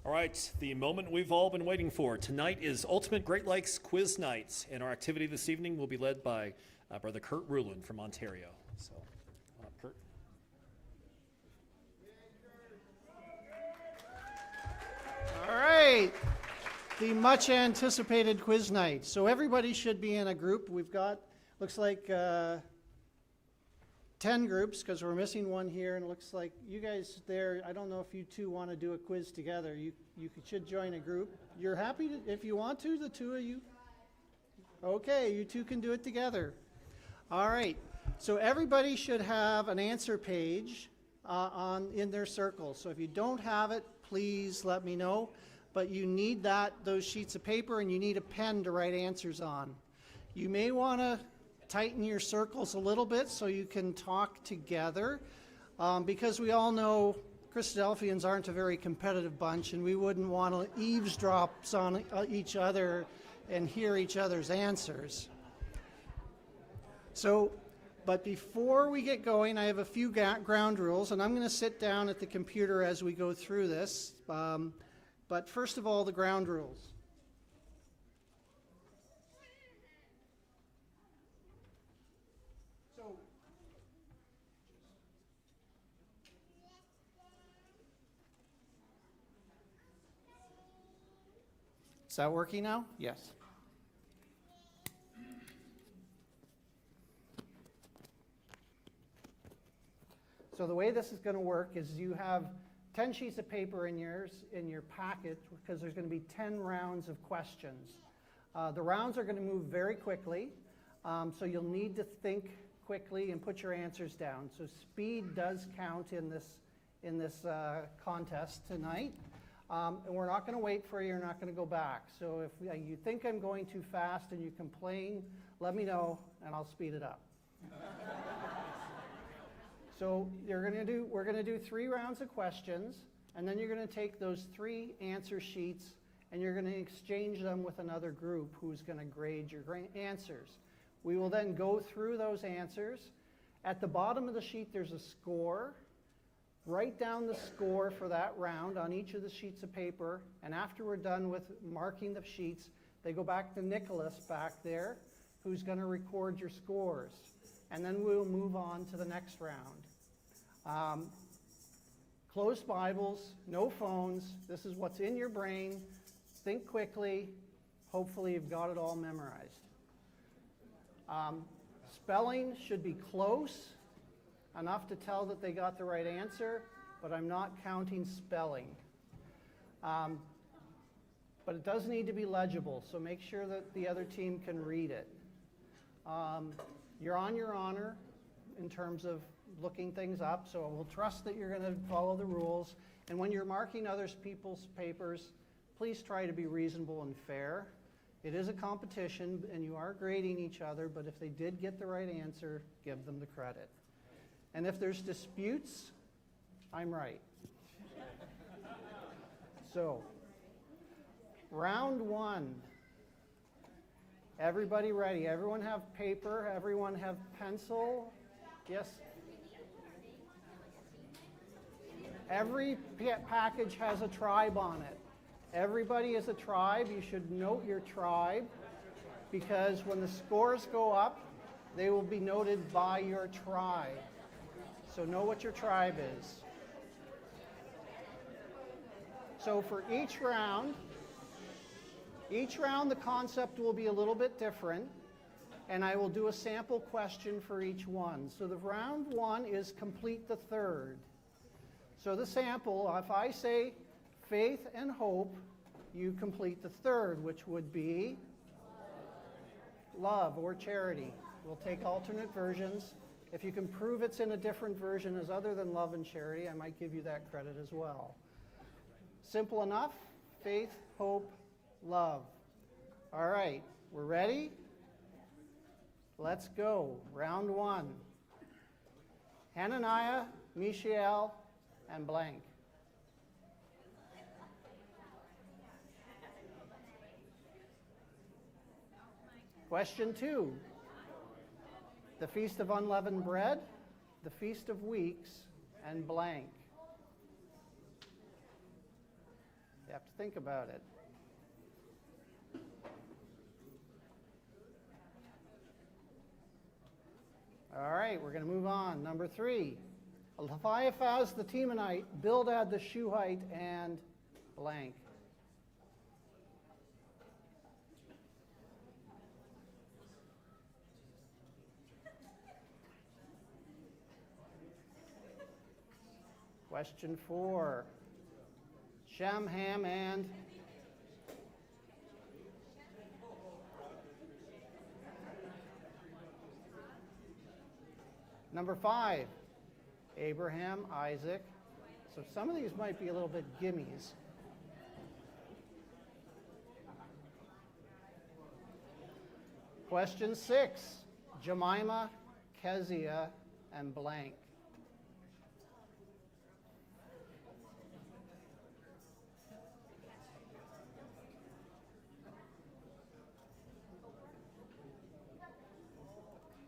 All right, the moment we've all been waiting for. Tonight is Ultimate Great Lakes Quiz Night, and our activity this evening will be led by Brother Kurt Rulin from Ontario. So, Kurt. All right, the much anticipated quiz night. So everybody should be in a group. We've got, looks like 10 groups because we're missing one here, and it looks like you guys there, I don't know if you two want to do a quiz together. You should join a group. You're happy to, if you want to, the two of you? Okay, you two can do it together. All right, so everybody should have an answer page in their circle. So if you don't have it, please let me know. But you need those sheets of paper, and you need a pen to write answers on. You may want to tighten your circles a little bit so you can talk together, because we all know Christadelphians aren't a very competitive bunch, and we wouldn't want to eavesdrop on each other and hear each other's answers. So, but before we get going, I have a few ground rules, and I'm going to sit down at the computer as we go through this. But first of all, the ground rules. Is that working now? Yes. So the way this is going to work is you have 10 sheets of paper in your packet, because there's going to be 10 rounds of questions. The rounds are going to move very quickly, so you'll need to think quickly and put your answers down. So speed does count in this contest tonight. And we're not going to wait for you. You're not going to go back. So if you think I'm going too fast and you complain, let me know, and I'll speed it up. So we're going to do 3 rounds of questions, and then you're going to take those 3 answer sheets, and you're going to exchange them with another group who's going to grade your answers. We will then go through those answers. At the bottom of the sheet, there's a score. Write down the score for that round on each of the sheets of paper, and after we're done with marking the sheets, they go back to Nicholas back there, who's going to record your scores. And then we'll move on to the next round. Closed Bibles, no phones. This is what's in your brain. Think quickly. Hopefully you've got it all memorized. Spelling should be close, enough to tell that they got the right answer, but I'm not counting spelling. But it does need to be legible, so make sure that the other team can read it. You're on your honor in terms of looking things up, so we'll trust that you're going to follow the rules. And when you're marking other people's papers, please try to be reasonable and fair. It is a competition, and you are grading each other, but if they did get the right answer, give them the credit. And if there's disputes, I'm right. So, round 1. Everybody ready? Everyone have paper? Everyone have pencil? Yes? Every package has a tribe on it. Everybody is a tribe. You should note your tribe, because when the scores go up, they will be noted by your tribe. So know what your tribe is. So for each round the concept will be a little bit different, and I will do a sample question for each one. So the round 1 is complete the third. So the sample, if I say faith and hope, you complete the third, which would be love or charity. We'll take alternate versions. If you can prove it's in a different version as other than love and charity, I might give you that credit as well. Simple enough. Faith, hope, love. All right, we're ready? Let's go. Round 1. Hananiah, Mishael, and blank. Question 2. The Feast of Unleavened Bread, the Feast of Weeks, and blank. have to think about it. All right, we're going to move on. Number 3. Lephiaphaz the Temanite, Bildad the Shuhite, and blank. Question 4. Shem, Ham, and number 5. Abraham, Isaac. So some of these might be a little bit gimmies. Question 6. Jemima, Kezia, and blank.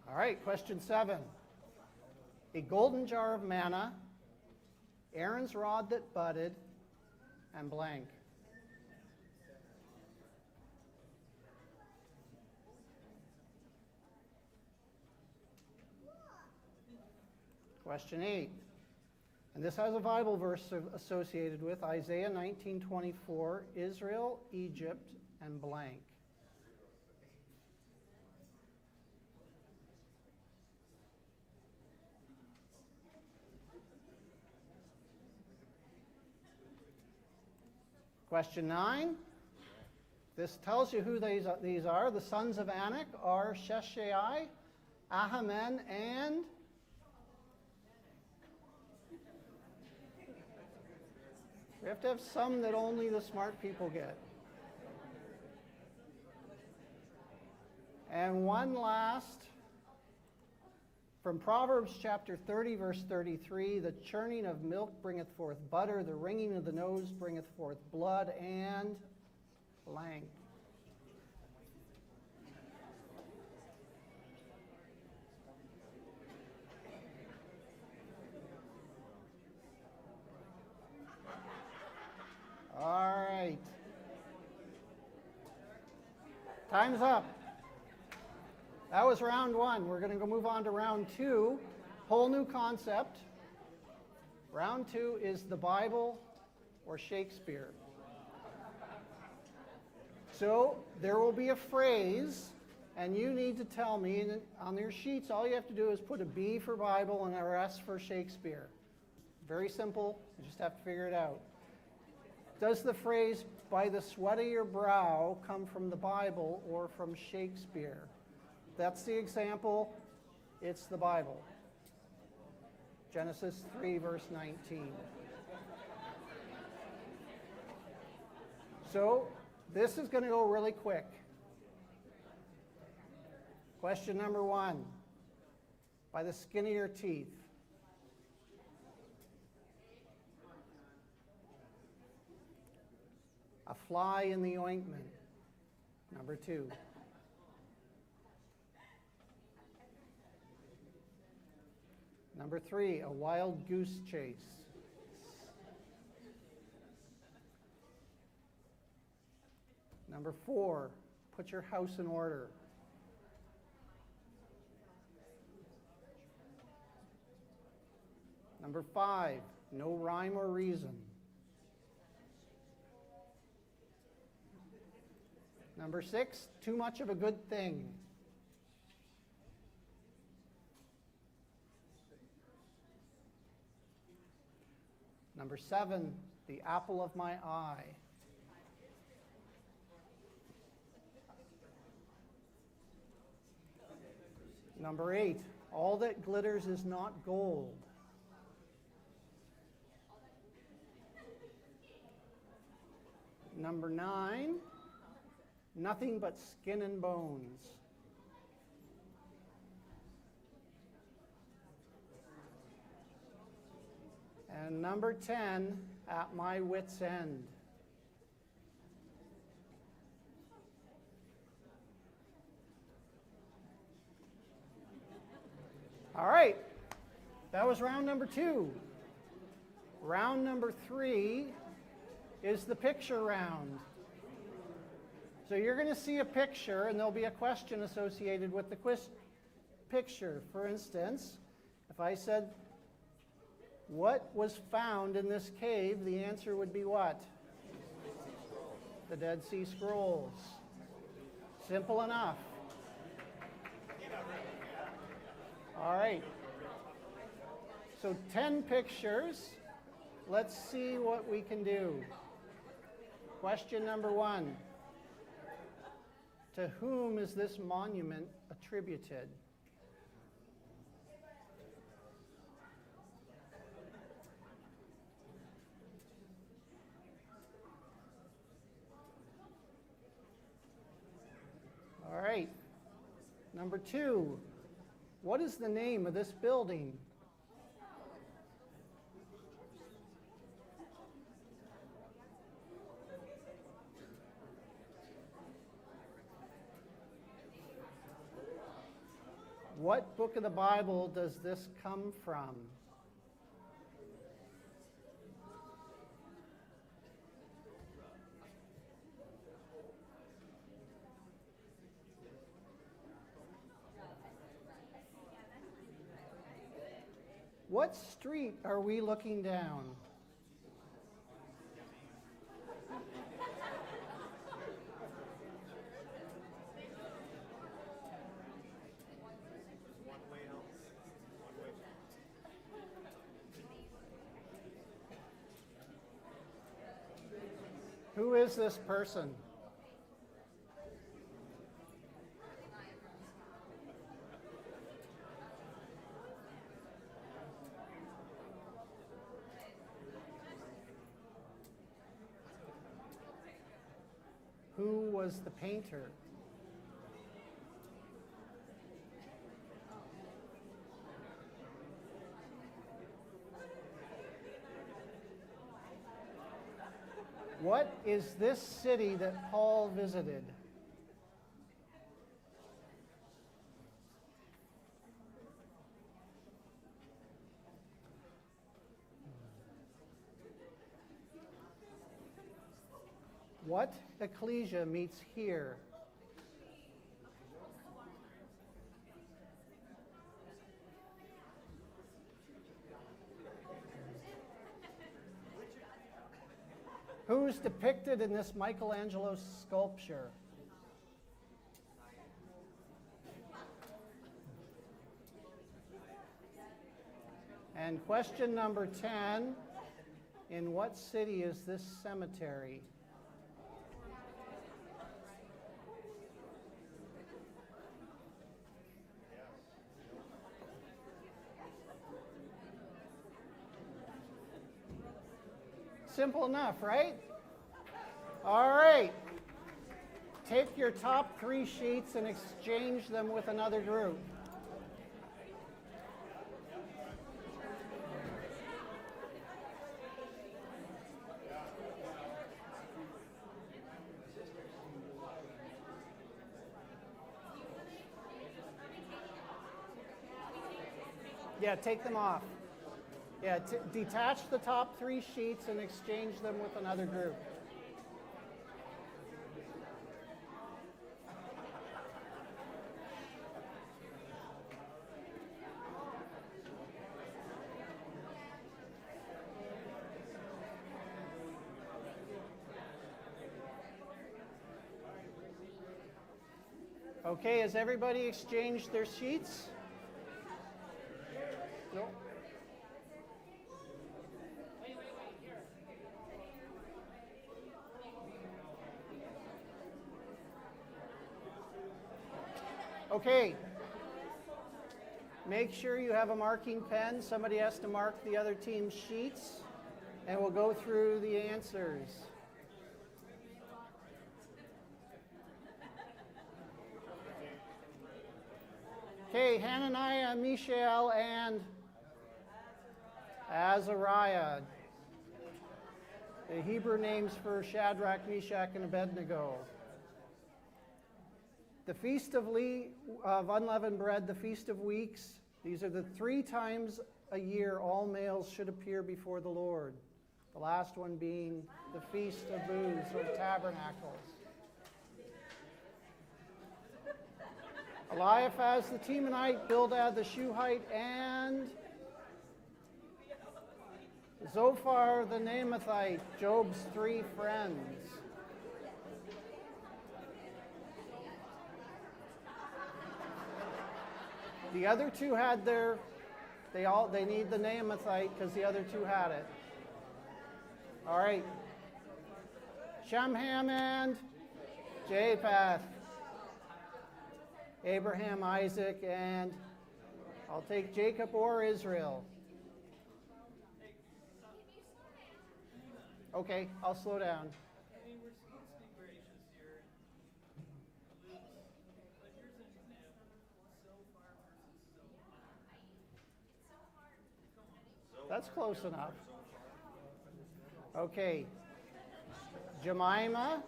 All right, question 7. A golden jar of manna, Aaron's rod that budded, and blank. Question 8. And this has a Bible verse associated with Isaiah 19:24, Israel, Egypt, and blank. Question 9. This tells you who these are. The sons of Anak are Sheshai, Ahaman, and we have to have some that only the smart people get. And one last, from Proverbs chapter 30, verse 33, the churning of milk bringeth forth butter, the wringing of the nose bringeth forth blood, and blank. All right. Time's up. That was round 1. We're going to go move on to round 2. Whole new concept. Round 2 is the Bible or Shakespeare. So there will be a phrase, and you need to tell me, and on your sheets, all you have to do is put a B for Bible and a S for Shakespeare. Very simple. You just have to figure it out. Does the phrase, by the sweat of your brow, come from the Bible or from Shakespeare? That's the example. It's the Bible. Genesis 3, verse 19. So this is going to go really quick. Question number 1. By the skin of your teeth. A fly in the ointment. Number 2. Number 3, a wild goose chase. Number 4, put your house in order. Number 5, no rhyme or reason. Number 6, too much of a good thing. Number 7, the apple of my eye. Number 8, all that glitters is not gold. Number 9, nothing but skin and bones. And number 10, at my wit's end. All right, that was round number 2. Round number 3 is the picture round. So you're going to see a picture, and there'll be a question associated with the picture. For instance, if I said, what was found in this cave, the answer would be what? The Dead Sea Scrolls. Simple enough. All right. So 10 pictures. Let's see what we can do. Question number 1. To whom is this monument attributed? All right. Number 2. What is the name of this building? What book of the Bible does this come from? What street are we looking down? Who is this person? Who was the painter? What is this city that Paul visited? What ecclesia meets here? Who's depicted in this Michelangelo sculpture? And question number 10, in what city is this cemetery? Simple enough, right? All right. Take your top 3 sheets and exchange them with another group. Yeah, take them off. Yeah, detach the top 3 sheets and exchange them with another group. Okay, has everybody exchanged their sheets? No. Okay. Make sure you have a marking pen. Somebody has to mark the other team's sheets, and we'll go through the answers. Okay, Hananiah, Mishael, and Azariah. The Hebrew names for Shadrach, Meshach, and Abednego. The Feast of Unleavened Bread, the Feast of Weeks. These are the 3 times a year all males should appear before the Lord. The last one being the Feast of Booths or Tabernacles. Eliphaz the Temanite, Bildad the Shuhite, and Zophar the Naamathite, Job's 3 friends. The other 2 had their, they need the Naamathite because the other 2 had it. All right. Shamham and Japheth. Abraham, Isaac, and I'll take Jacob or Israel. Okay, I'll slow down. I mean, let's be gracious here. But here's an example. So far versus so far. That's close enough. Okay. Jemima,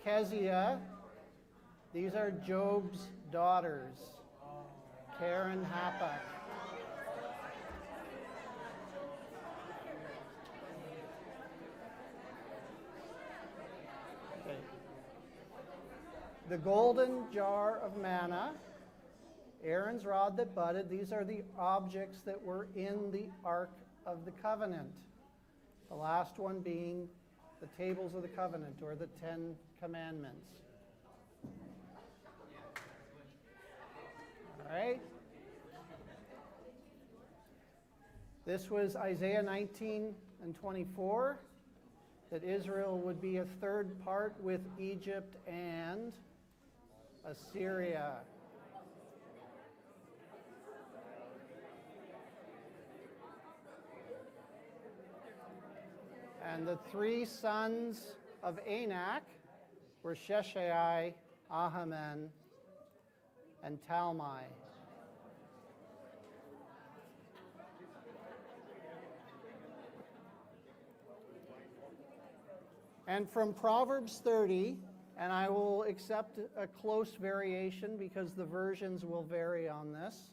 Keziah, these are Job's daughters. Karen, Happach. Okay. The golden jar of manna, Aaron's rod that budded, these are the objects that were in the Ark of the Covenant. The last one being the tables of the covenant, or the 10 commandments. All right. This was Isaiah 19 and 24, that Israel would be a third part with Egypt and Assyria. And the 3 sons of Anak were Sheshai, Ahiman, and Talmai. And from Proverbs 30, and I will accept a close variation because the versions will vary on this.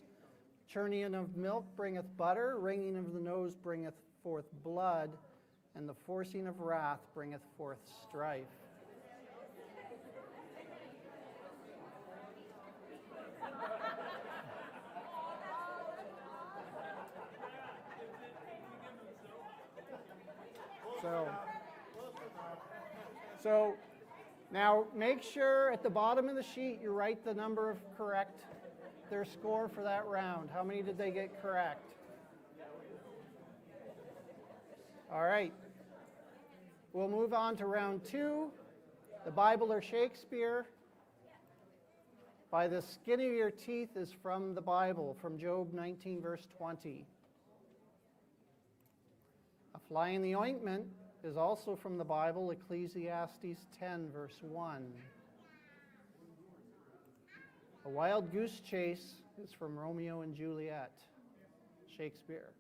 Churning of milk bringeth butter, wringing of the nose bringeth forth blood, and the forcing of wrath bringeth forth strife. So now make sure at the bottom of the sheet you write the number of correct, their score for that round. How many did they get correct? All right. We'll move on to round 2. The Bible or Shakespeare. By the skin of your teeth is from the Bible, from Job 19, verse 20. A fly in the ointment is also from the Bible, Ecclesiastes 10, verse 1. A wild goose chase is from Romeo and Juliet, Shakespeare.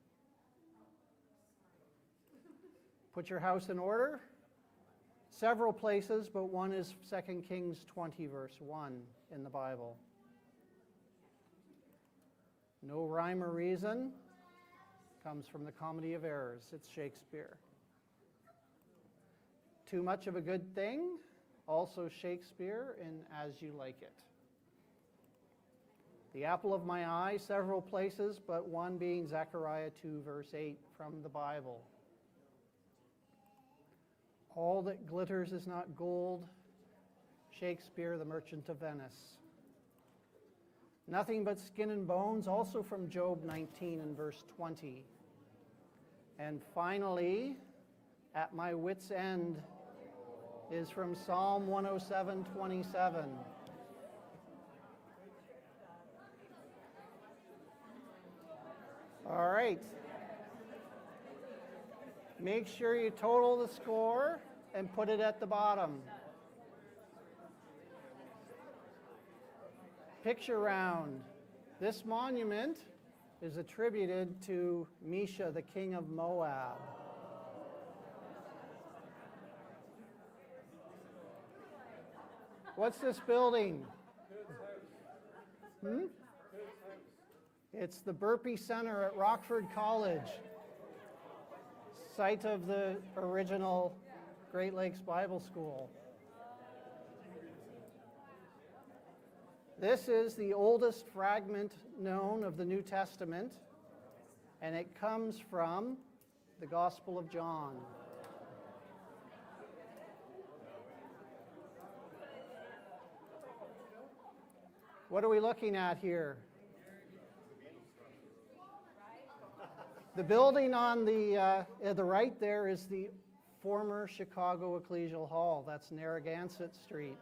Put your house in order. Several places, but one is 2 Kings 20, verse 1 in the Bible. No rhyme or reason comes from the Comedy of Errors. It's Shakespeare. Too much of a good thing, also Shakespeare in As You Like It. The apple of my eye, several places, but one being Zechariah 2, verse 8 from the Bible. All that glitters is not gold, Shakespeare, The Merchant of Venice. Nothing but skin and bones, also from Job 19 and verse 20. And finally, At My Wit's End is from Psalm 107:27. All right. Make sure you total the score and put it at the bottom. Picture round. This monument is attributed to Mesha, the king of Moab. What's this building? It's the Burpee Center at Rockford College. site of the original Great Lakes Bible School. This is the oldest fragment known of the New Testament, and it comes from the Gospel of John. What are we looking at here? The building on the right there is the former Chicago Ecclesial Hall. That's Narragansett Street.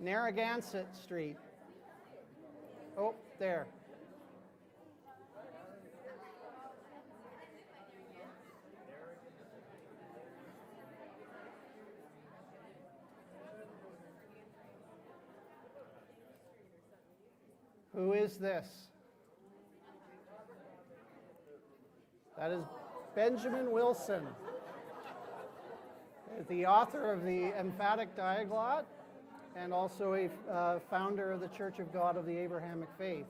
Narragansett Street. Oh, there. Who is this? That is Benjamin Wilson, the author of the Emphatic Diaglott and also a founder of the Church of God of the Abrahamic Faith.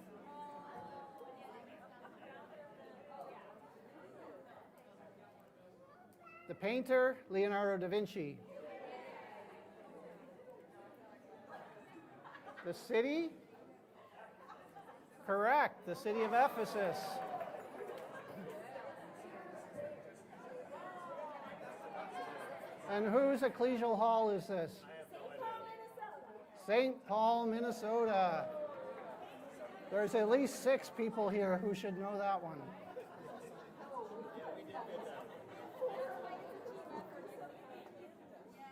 The painter, Leonardo da Vinci. The city? Correct, the city of Ephesus. And whose ecclesial hall is this? St. Paul, Minnesota. There's at least 6 people here who should know that one.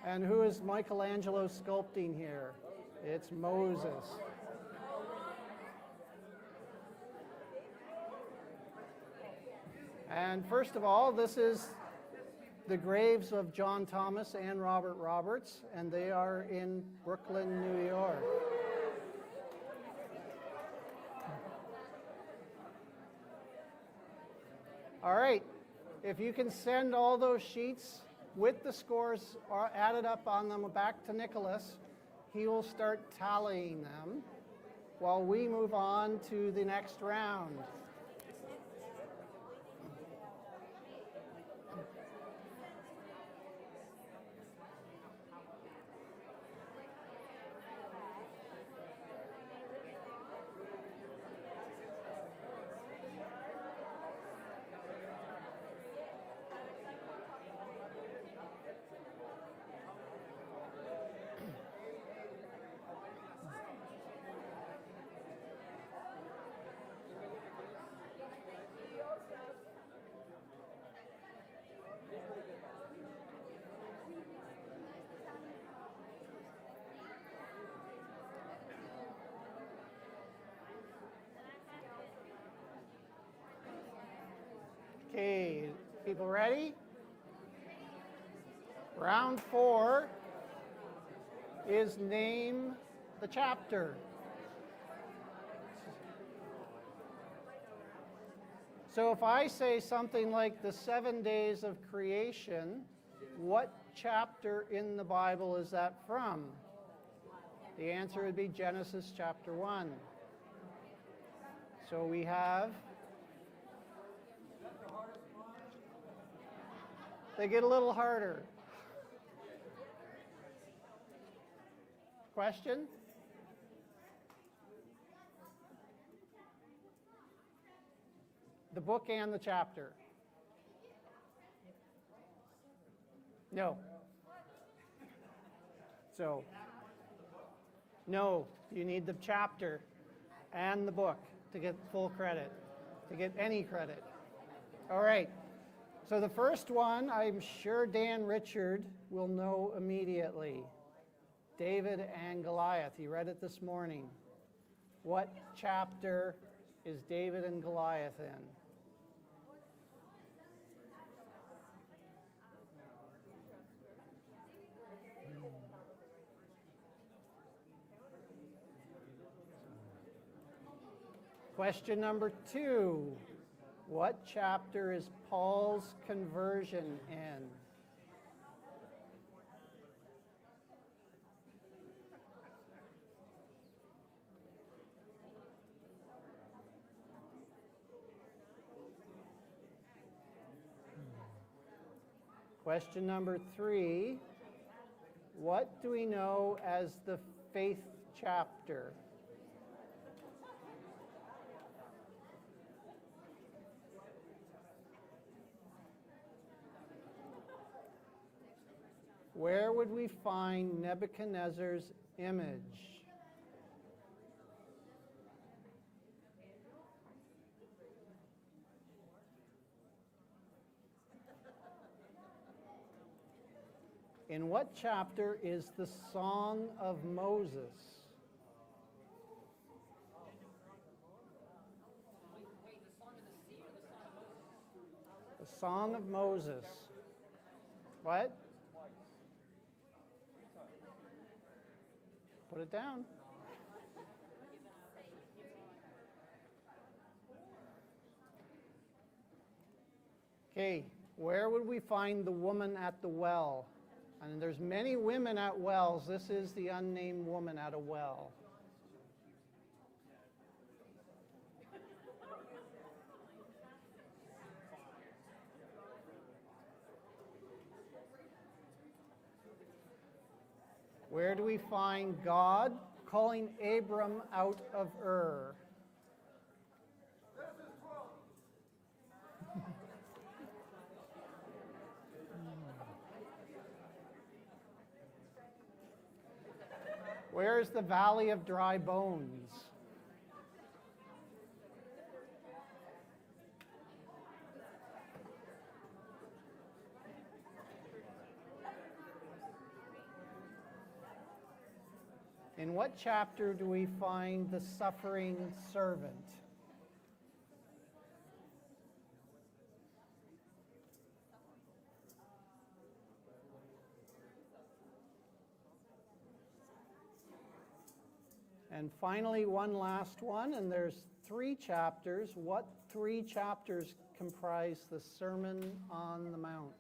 And who is Michelangelo sculpting here? It's Moses. And first of all, this is the graves of John Thomas and Robert Roberts, and they are in Brooklyn, New York. All right, if you can send all those sheets with the scores added up on them back to Nicholas, he will start tallying them while we move on to the next round. Okay, people ready? Round 4 is name the chapter. So if I say something like the 7 days of creation, what chapter in the Bible is that from? The answer would be Genesis chapter 1. So we have... They get a little harder. Question? The book and the chapter. No. So, no, you need the chapter and the book to get full credit, to get any credit. All right. So the first one, I'm sure Dan Richard will know immediately. David and Goliath. He read it this morning. What chapter is David and Goliath in? Question number 2. What chapter is Paul's conversion in? Question number 3. What do we know as the faith chapter? Where would we find Nebuchadnezzar's image? In what chapter is the Song of Moses? The Song of Moses. What? Put it down. Okay, where would we find the woman at the well? And there's many women at wells. This is the unnamed woman at a well. Where do we find God calling Abram out of Ur? Where is the Valley of Dry Bones? In what chapter do we find the suffering servant? And finally, one last one, and there's 3 chapters. What 3 chapters comprise the Sermon on the Mount?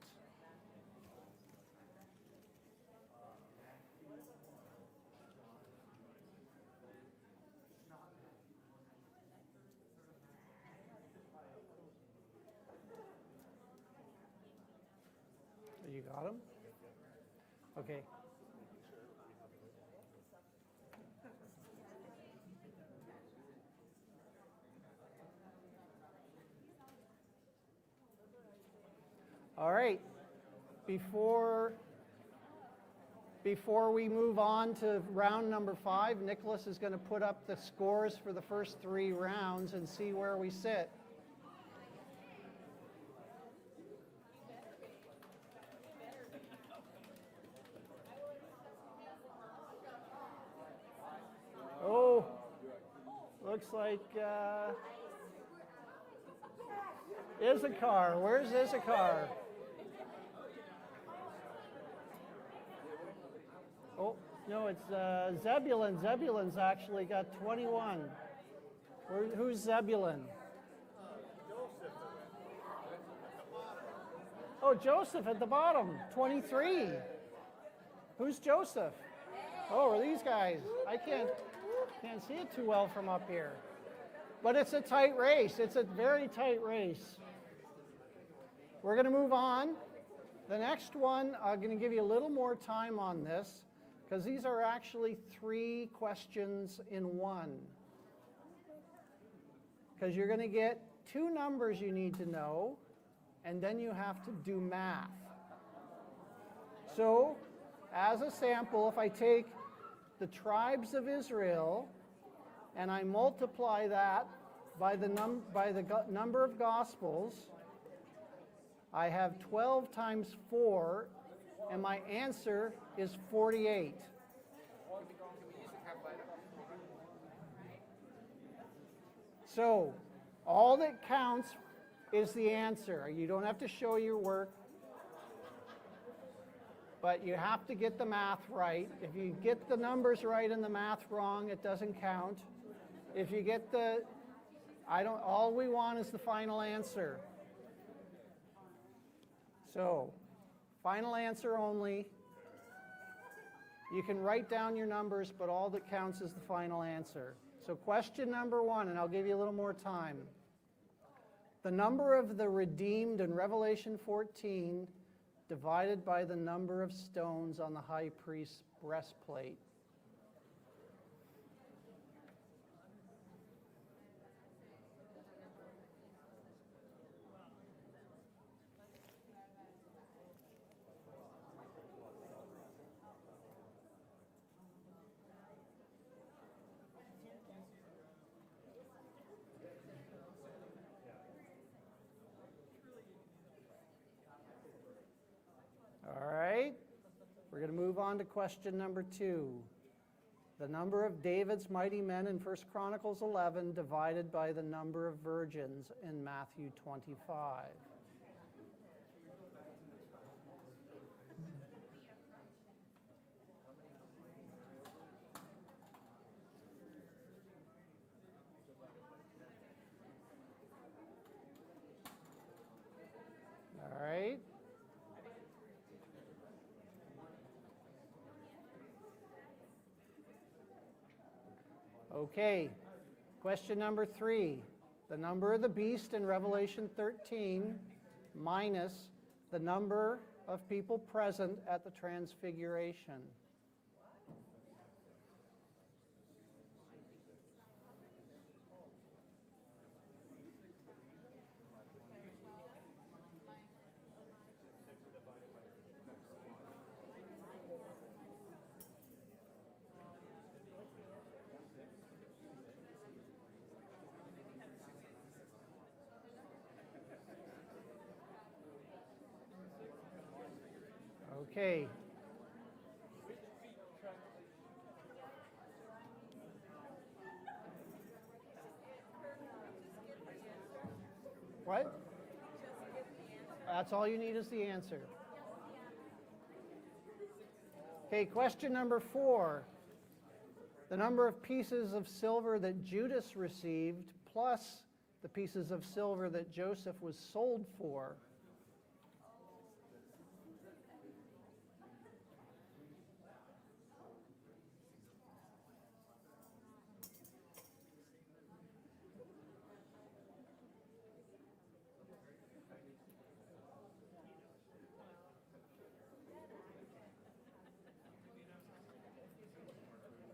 You got them? Okay. All right. Before we move on to round number 5, Nicholas is going to put up the scores for the first 3 rounds and see where we sit. Oh, looks like Issachar. Where's Issachar? Oh, no, it's Zebulun. Zebulun's actually got 21. Who's Zebulun? Oh, Joseph at the bottom, 23. Who's Joseph? Oh, are these guys? I can't see it too well from up here. But it's a tight race. It's a very tight race. We're going to move on. The next one, I'm going to give you a little more time on this, because these are actually 3 questions in one. Because you're going to get 2 numbers you need to know, and then you have to do math. So, as a sample, if I take the tribes of Israel and I multiply that by the number of Gospels, I have 12 times 4, and my answer is 48. So, all that counts is the answer. You don't have to show your work, but you have to get the math right. If you get the numbers right and the math wrong, it doesn't count. If you get all we want is the final answer. So, final answer only. You can write down your numbers, but all that counts is the final answer. So question number 1, and I'll give you a little more time. The number of the redeemed in Revelation 14 divided by the number of stones on the high priest's breastplate. All right, we're going to move on to question number 2. The number of David's mighty men in 1 Chronicles 11 divided by the number of virgins in Matthew 25. All right. Okay, question number 3. The number of the beast in Revelation 13 minus the number of people present at the transfiguration. Okay. What? That's all you need is the answer. Okay, question number 4. The number of pieces of silver that Judas received plus the pieces of silver that Joseph was sold for.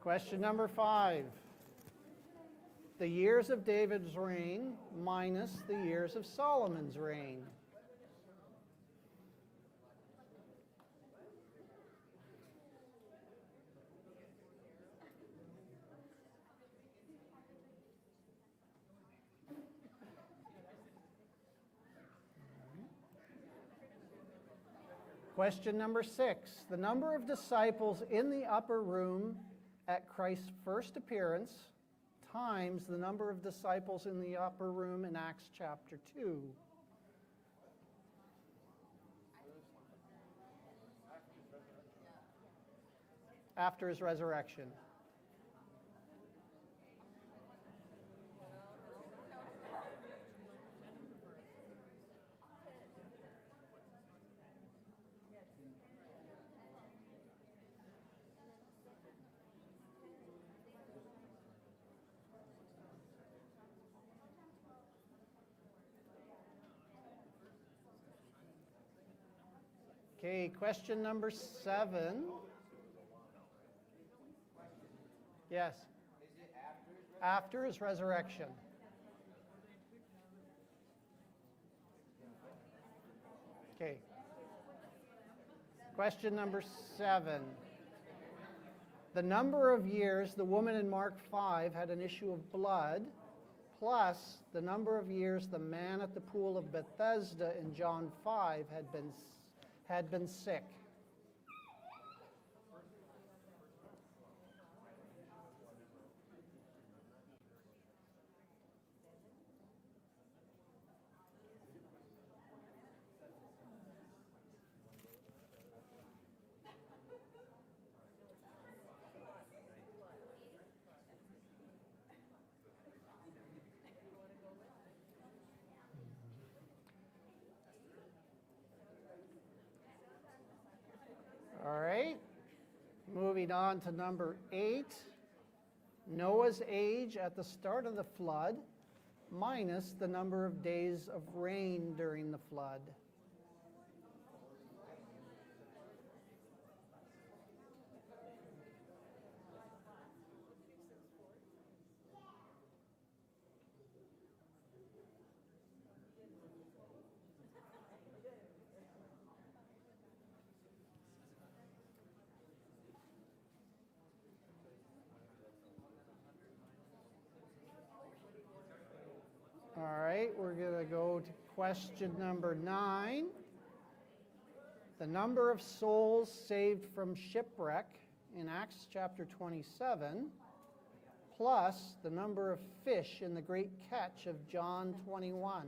Question number 5. The years of David's reign minus the years of Solomon's reign. Question number 6. The number of disciples in the upper room at Christ's first appearance times the number of disciples in the upper room in Acts chapter 2. After his resurrection. Okay, question number 7. Yes. After his resurrection. Okay. Question number 7. The number of years the woman in Mark 5 had an issue of blood, plus the number of years the man at the pool of Bethesda in John 5 had been sick. All right, moving on to number 8, Noah's age at the start of the flood minus the number of days of rain during the flood. to question number 9. The number of souls saved from shipwreck in Acts chapter 27, plus the number of fish in the great catch of John 21.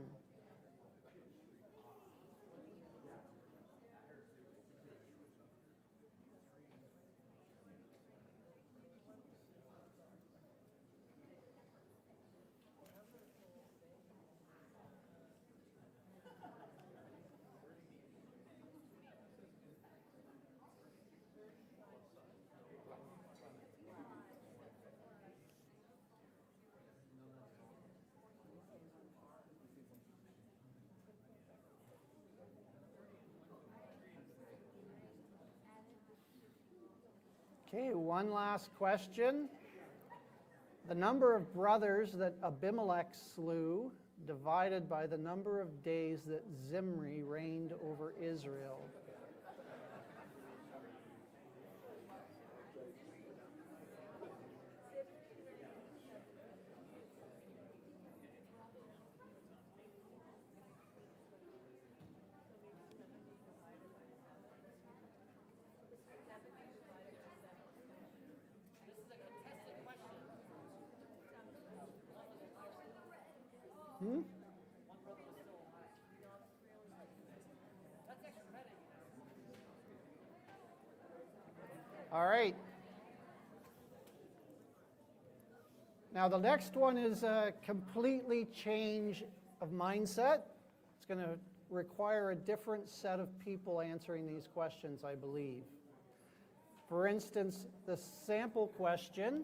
Okay, one last question. The number of brothers that Abimelech slew divided by the number of days that Zimri reigned over Israel. All right. Now the next one is a completely change of mindset. It's going to require a different set of people answering these questions, I believe. For instance, the sample question,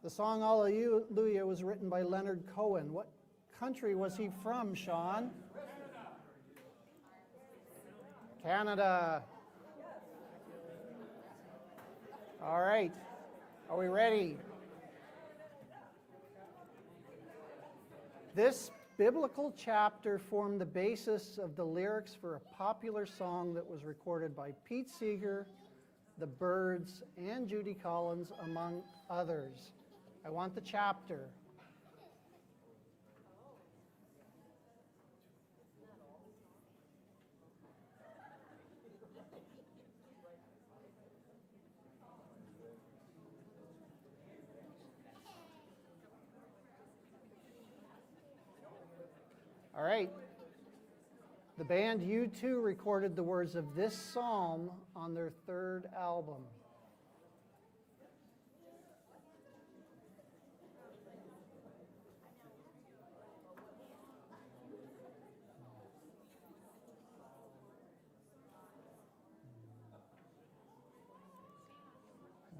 the song Hallelujah was written by Leonard Cohen. What country was he from, Sean? Canada. All right. Are we ready? This biblical chapter formed the basis of the lyrics for a popular song that was recorded by Pete Seeger, the Byrds, and Judy Collins, among others. I want the chapter. All right. The band U2 recorded the words of this psalm on their 3rd album.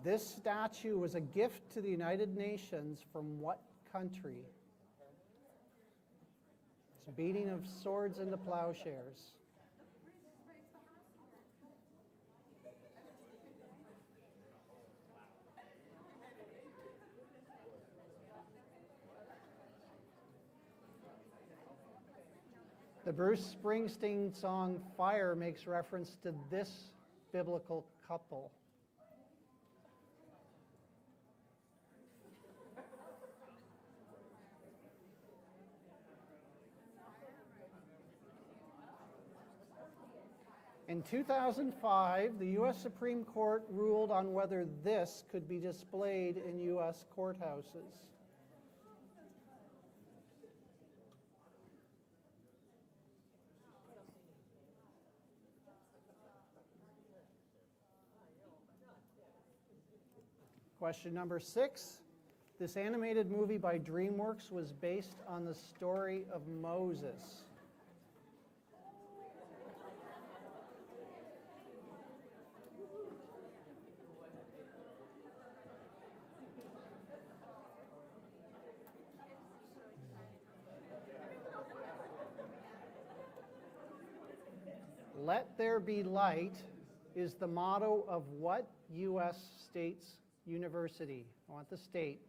This statue was a gift to the United Nations from what country? It's a beating of swords into plowshares. The Bruce Springsteen song Fire makes reference to this biblical couple. In 2005, the U.S. Supreme Court ruled on whether this could be displayed in U.S. courthouses. Question number 6. This animated movie by DreamWorks was based on the story of Moses. Let there be light is the motto of what U.S. state's university? I want the state.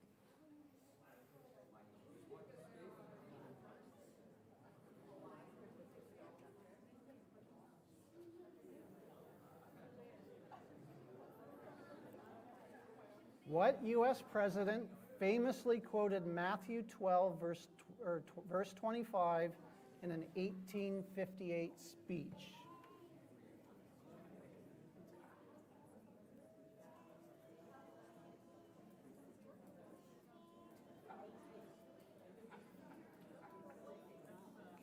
What U.S. president famously quoted Matthew 12, verse verse 25 in an 1858 speech.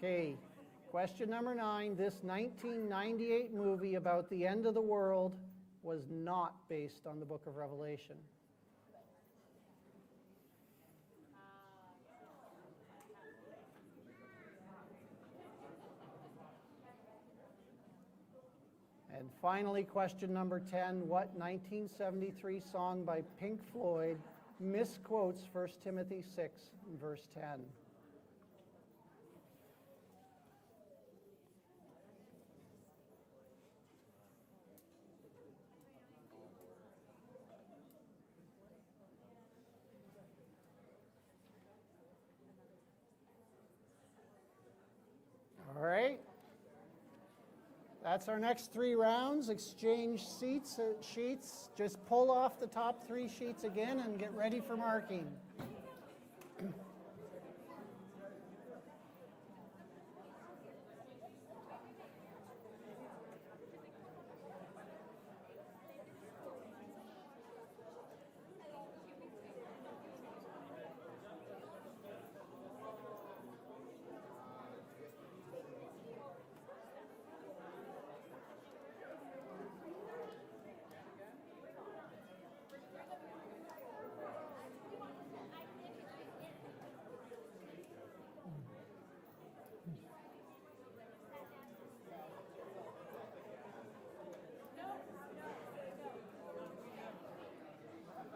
Okay, question number 9. This 1998 movie about the end of the world was not based on the book of Revelation. And finally, question number 10. What 1973 song by Pink Floyd misquotes 1 Timothy 6, verse 10? All right. That's our next 3 rounds. Exchange sheets. Just pull off the top 3 sheets again and get ready for marking.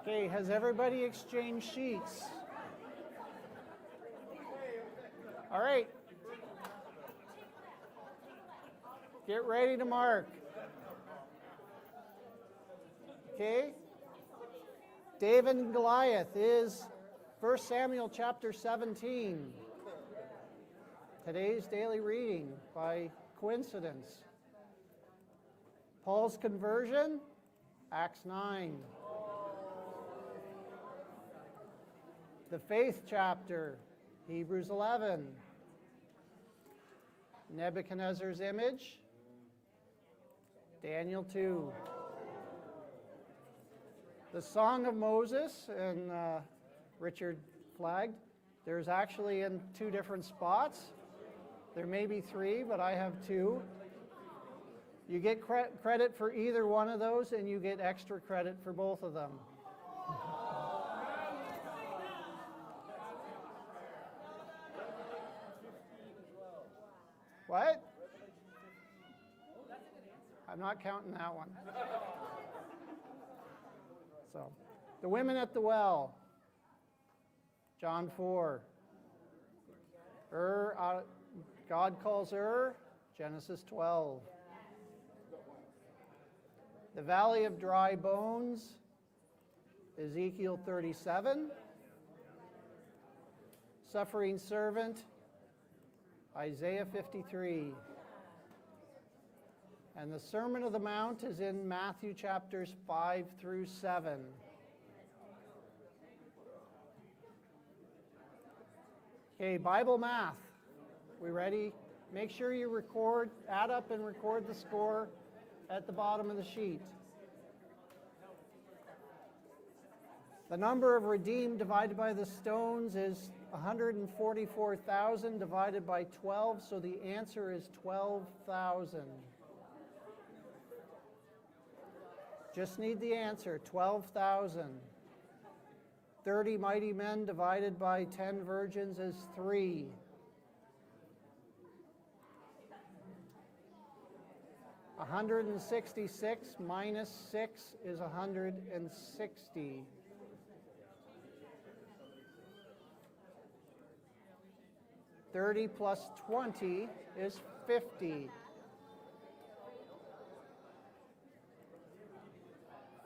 Okay, has everybody exchanged sheets? All right. Get ready to mark. Okay. David and Goliath is 1 Samuel chapter 17. Today's daily reading by coincidence. Paul's conversion, Acts 9. The faith chapter, Hebrews 11. Nebuchadnezzar's image, Daniel 2. The Song of Moses, and Richard flagged, there's actually in 2 different spots. There may be 3, but I have 2. You get credit for either one of those, and you get extra credit for both of them. What? I'm not counting that one. So, the women at the well, John 4. God calls Genesis 12. The valley of dry bones, Ezekiel 37. Suffering servant, Isaiah 53. And the Sermon of the Mount is in Matthew chapters 5 through 7. Okay, Bible math. We ready? Make sure you record, add up and record the score at the bottom of the sheet. The number of redeemed divided by the stones is 144,000 divided by 12, so the answer is 12,000. Just need the answer, 12,000. 30 mighty men divided by 10 virgins is 3. $166 minus 6 is 160. $30 plus 20 is 50.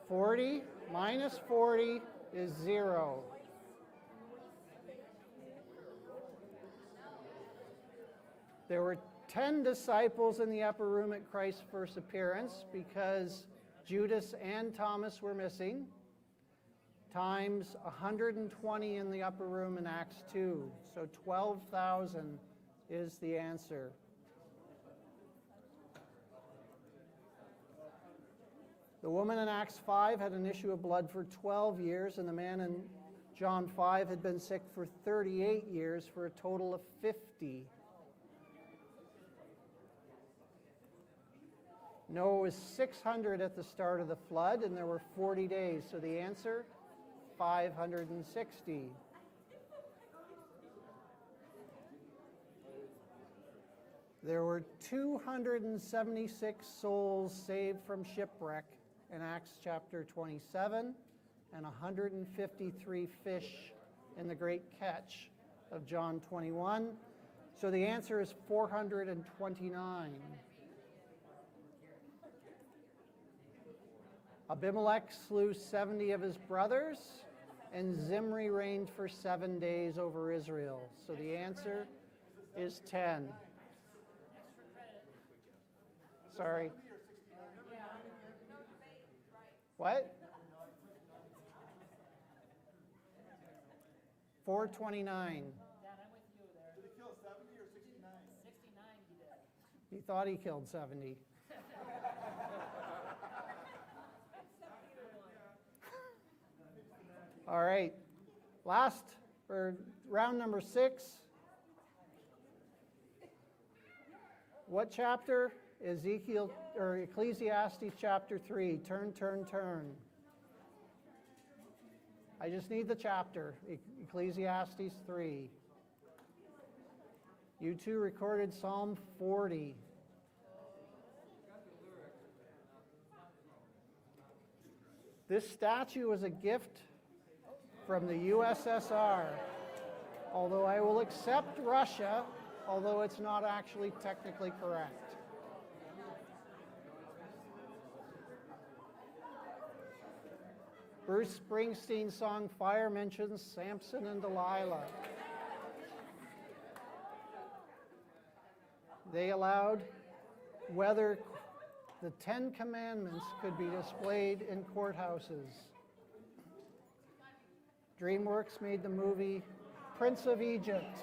40 minus 40 is 0. There were 10 disciples in the upper room at Christ's first appearance because Judas and Thomas were missing. times 120 in the upper room in Acts 2. So 12,000 is the answer. The woman in Acts 5 had an issue of blood for 12 years, and the man in John 5 had been sick for 38 years for a total of 50. Noah was 600 at the start of the flood, and there were 40 days. So the answer, 560. There were 276 souls saved from shipwreck in Acts chapter 27, and 153 fish in the great catch of John 21. So the answer is 429. Abimelech slew 70 of his brothers, and Zimri reigned for 7 days over Israel. So the answer is 10. Sorry. What? 429. Dan, I'm with you there. Did he kill 70 or 69? 69 he did. He thought he killed 70. All right. Last, or round number 6. What chapter? Ezekiel, or Ecclesiastes chapter 3. Turn, turn, turn. I just need the chapter. Ecclesiastes 3. You two recorded Psalm 40. This statue was a gift from the USSR, although I will accept Russia, although it's not actually technically correct. Bruce Springsteen's song Fire mentions Samson and Delilah. They allowed whether the 10 Commandments could be displayed in courthouses. DreamWorks made the movie Prince of Egypt.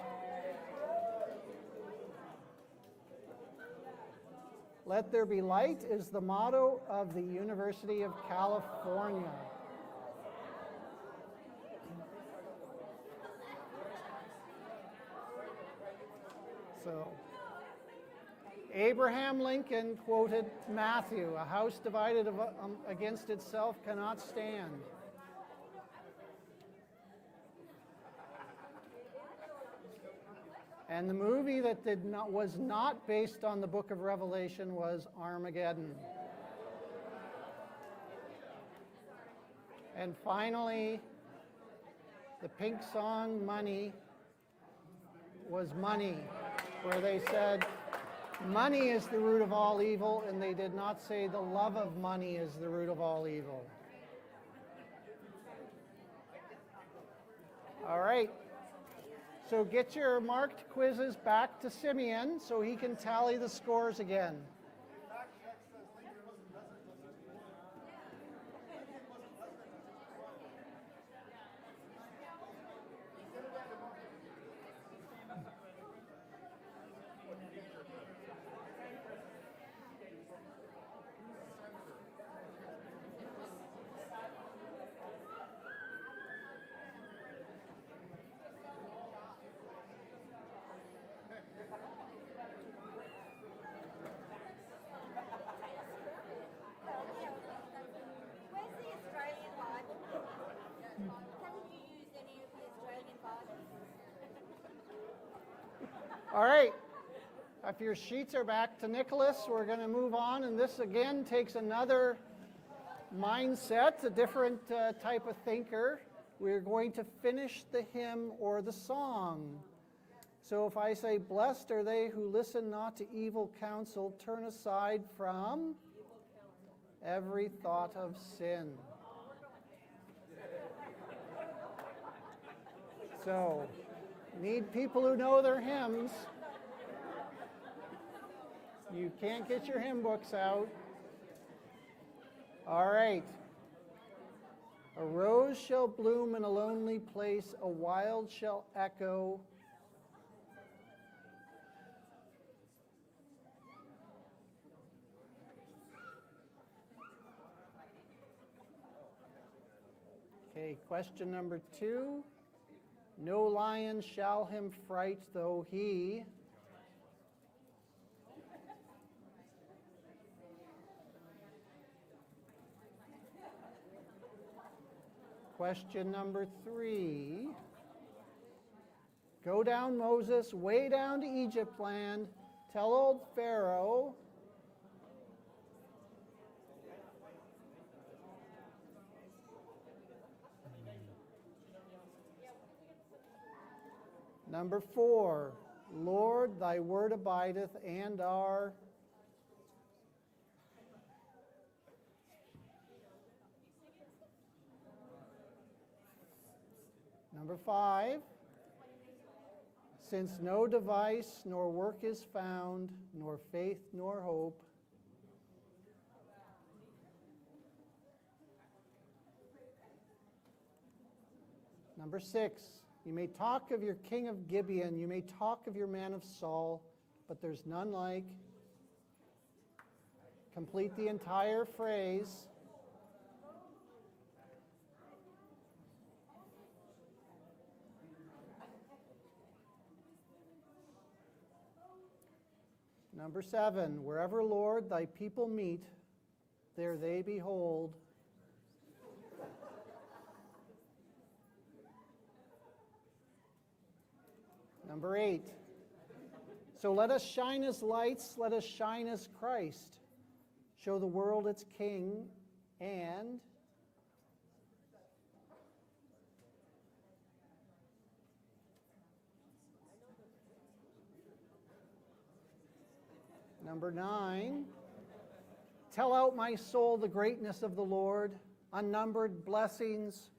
Let there be light is the motto of the University of California. So, Abraham Lincoln quoted Matthew, "A house divided against itself cannot stand." And the movie that was not based on the book of Revelation was Armageddon. And finally, the Pink song Money was Money, where they said money is the root of all evil, and they did not say the love of money is the root of all evil. All right. So get your marked quizzes back to Simeon so he can tally the scores again. Where's the Australian Bible? Haven't you used any of the Australian Bibles? All right. If your sheets are back to Nicholas, we're going to move on. And this again takes another mindset, a different type of thinker. We're going to finish the hymn or the song. So if I say, "Blessed are they who listen not to evil counsel, turn aside from every thought of sin." So, need people who know their hymns. You can't get your hymn books out. All right. A rose shall bloom in a lonely place, a wild shall echo. Okay, question number 2. No lion shall him fright, though he. Question number 3. Go down, Moses, way down to Egypt land. Tell old Pharaoh. Number 4. Lord, thy word abideth and are. Number 5, since no device nor work is found, nor faith nor hope. Number 6, you may talk of your king of Gibeon, you may talk of your man of Saul, but there's none like. Complete the entire phrase. Number 7, wherever, Lord, thy people meet, there they behold. Number 8, so let us shine as lights, let us shine as Christ, show the world its King, and Number 9, tell out my soul the greatness of the Lord, unnumbered blessings.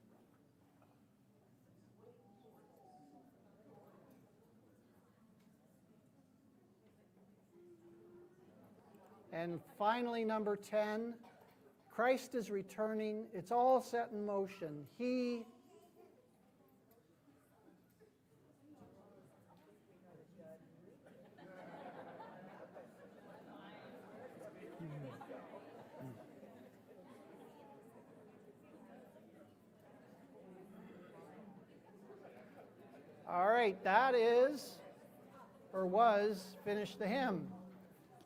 And finally, number 10, Christ is returning. It's all set in motion. He All right, that is, or was, finish the hymn.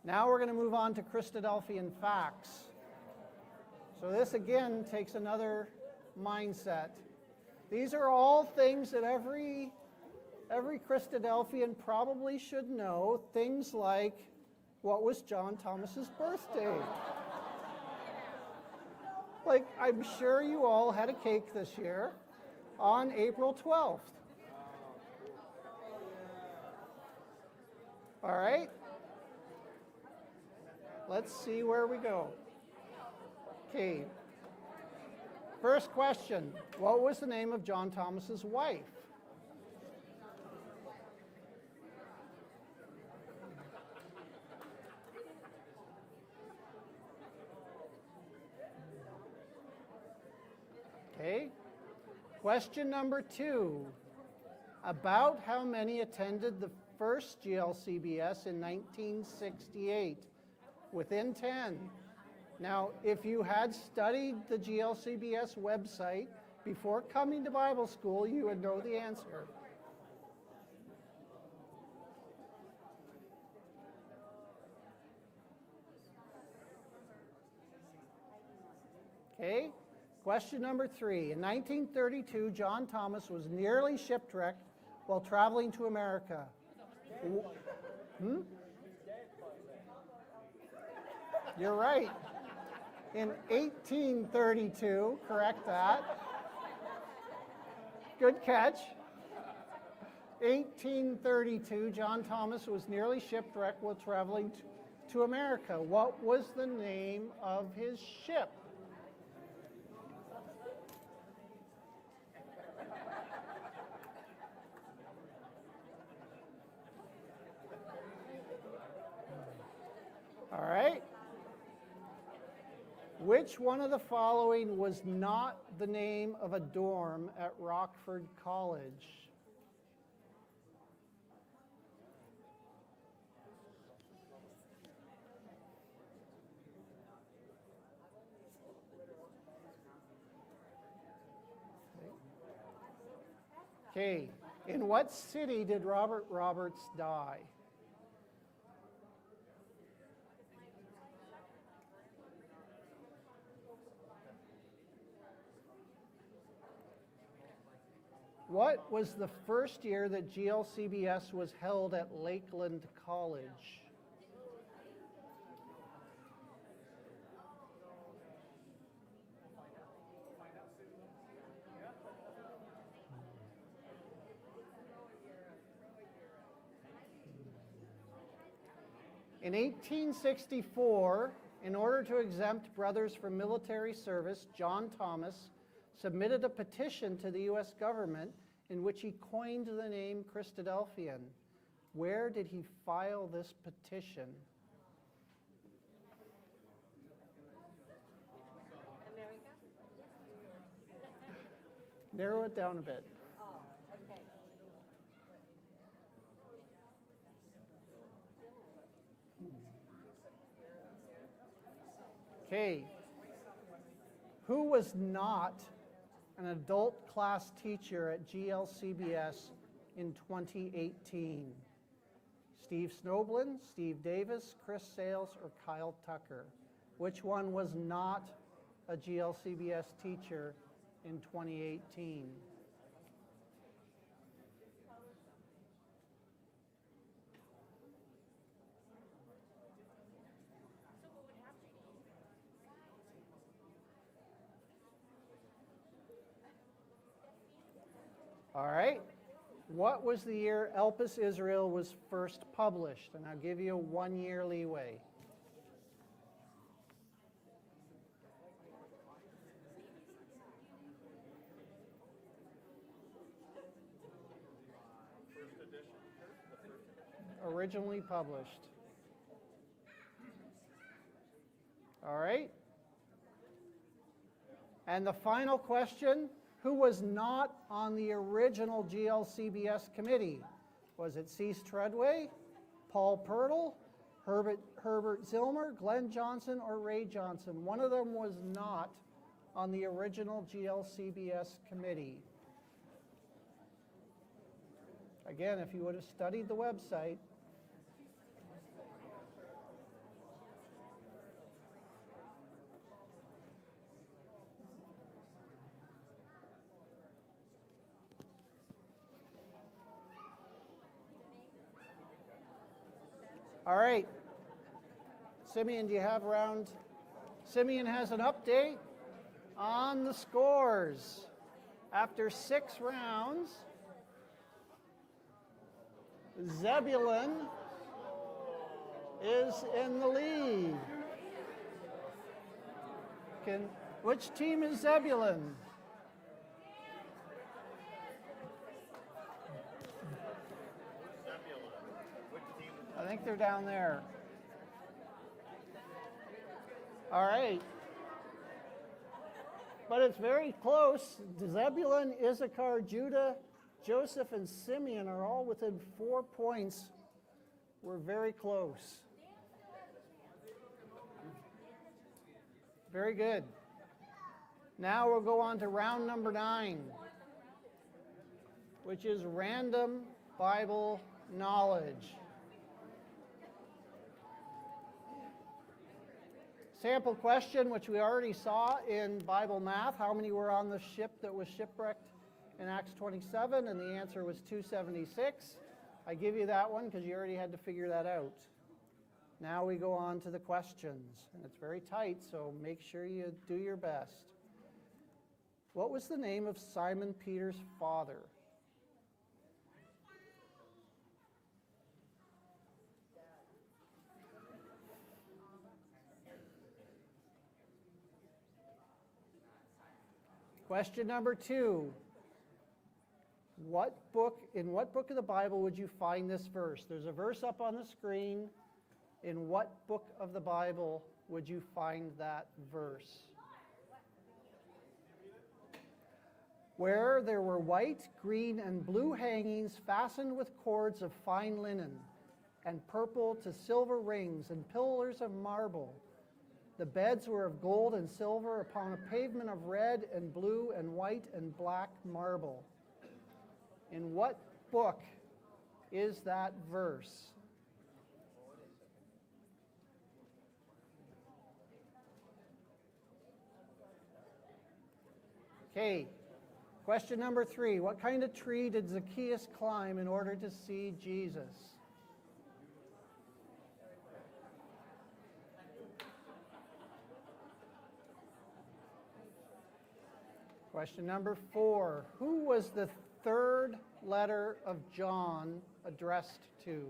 Now we're going to move on to Christadelphian facts. So this again takes another mindset. These are all things that every Christadelphian probably should know. Things like, what was John Thomas's birthday? Like, I'm sure you all had a cake this year on April 12th. All right? Let's see where we go. Okay. First question. What was the name of John Thomas's wife? Okay. Question number 2. About how many attended the first GLCBS in 1968? Within 10. Now, if you had studied the GLCBS website before coming to Bible school, you would know the answer. Okay, question number 3. In 1932, John Thomas was nearly shipwrecked while traveling to America. You're right. In 1832, correct that. Good catch. 1832, John Thomas was nearly shipwrecked while traveling to America. What was the name of his ship? All right. Which one of the following was not the name of a dorm at Rockford College? Okay, in what city did Robert Roberts die? What was the first year that GLCBS was held at Lakeland College? In 1864, in order to exempt brothers from military service, John Thomas submitted a petition to the U.S. government in which he coined the name Christadelphian. Where did he file this petition? America? Narrow it down a bit. Oh, okay. Okay. Who was not an adult class teacher at GLCBS in 2018? Steve Snoblin, Steve Davis, Chris Sales, or Kyle Tucker? Which one was not a GLCBS teacher in 2018? All right. What was the year Elpis Israel was first published? And I'll give you a 1 year leeway. Originally published. All right. And the final question, who was not on the original GLCBS committee? Was it Cease Treadway, Paul Pirtle, Herbert Zilmer, Glenn Johnson, or Ray Johnson? One of them was not on the original GLCBS committee. Again, if you would have studied the website. All right. Simeon, do you have round? Simeon has an update on the scores. After 6 rounds, Zebulon is in the lead. Which team is Zebulon? I think they're down there. All right. But it's very close. Zebulun, Issachar, Judah, Joseph, and Simeon are all within 4 points. We're very close. Very good. Now we'll go on to round number 9, which is random Bible knowledge. Sample question, which we already saw in Bible math. How many were on the ship that was shipwrecked in Acts 27? And the answer was 276. I give you that one because you already had to figure that out. Now we go on to the questions. And it's very tight, so make sure you do your best. What was the name of Simon Peter's father? Question number 2. In what book of the Bible would you find this verse? There's a verse up on the screen. In what book of the Bible would you find that verse? Where there were white, green, and blue hangings fastened with cords of fine linen, and purple to silver rings, and pillars of marble. The beds were of gold and silver upon a pavement of red and blue and white and black marble. In what book is that verse? Okay, question number 3. What kind of tree did Zacchaeus climb in order to see Jesus? Question number 4. Who was the third letter of John addressed to?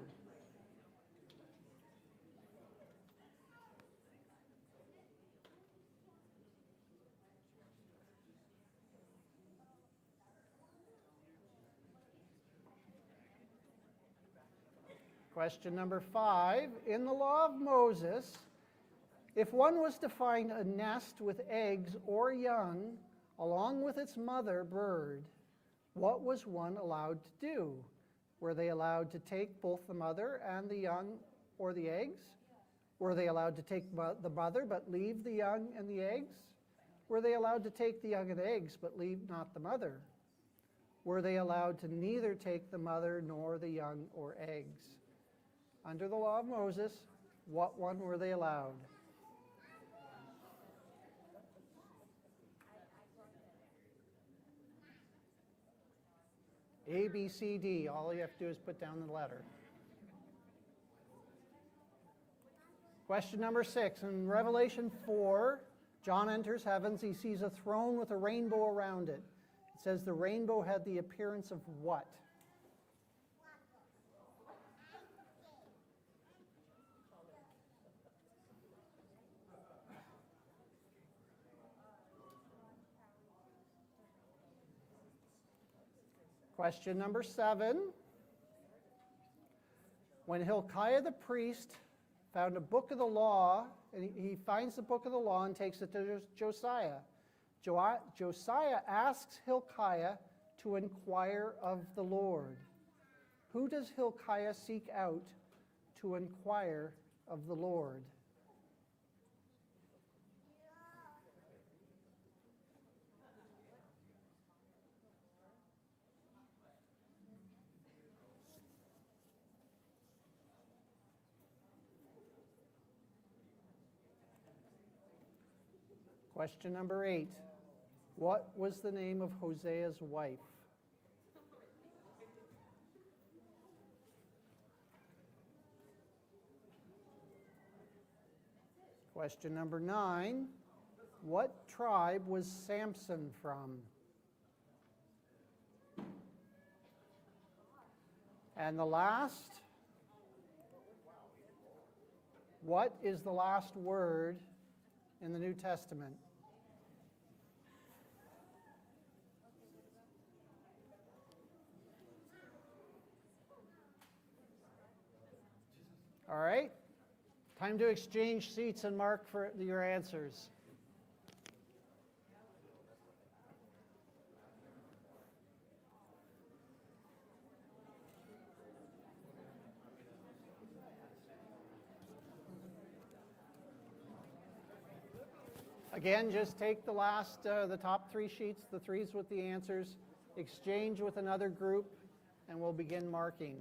Question number 5. In the law of Moses, if one was to find a nest with eggs or young, along with its mother bird, what was one allowed to do? Were they allowed to take both the mother and the young or the eggs? Were they allowed to take the mother but leave the young and the eggs? Were they allowed to take the young and eggs but leave not the mother? Were they allowed to neither take the mother nor the young or eggs? Under the law of Moses, what one were they allowed? A, B, C, D. All you have to do is put down the letter. Question number 6. In Revelation 4, John enters heavens. He sees a throne with a rainbow around it. It says the rainbow had the appearance of what? Question number 7. When Hilkiah the priest found a book of the law, and he finds the book of the law and takes it to Josiah. Josiah asks Hilkiah to inquire of the Lord. Who does Hilkiah seek out to inquire of the Lord? Question number 8. What was the name of Hosea's wife? Question number 9. What tribe was Samson from? And the last, what is the last word in the New Testament? All right, time to exchange seats and mark for your answers. Again, just take the top 3 sheets, the 3s with the answers, exchange with another group, and we'll begin marking.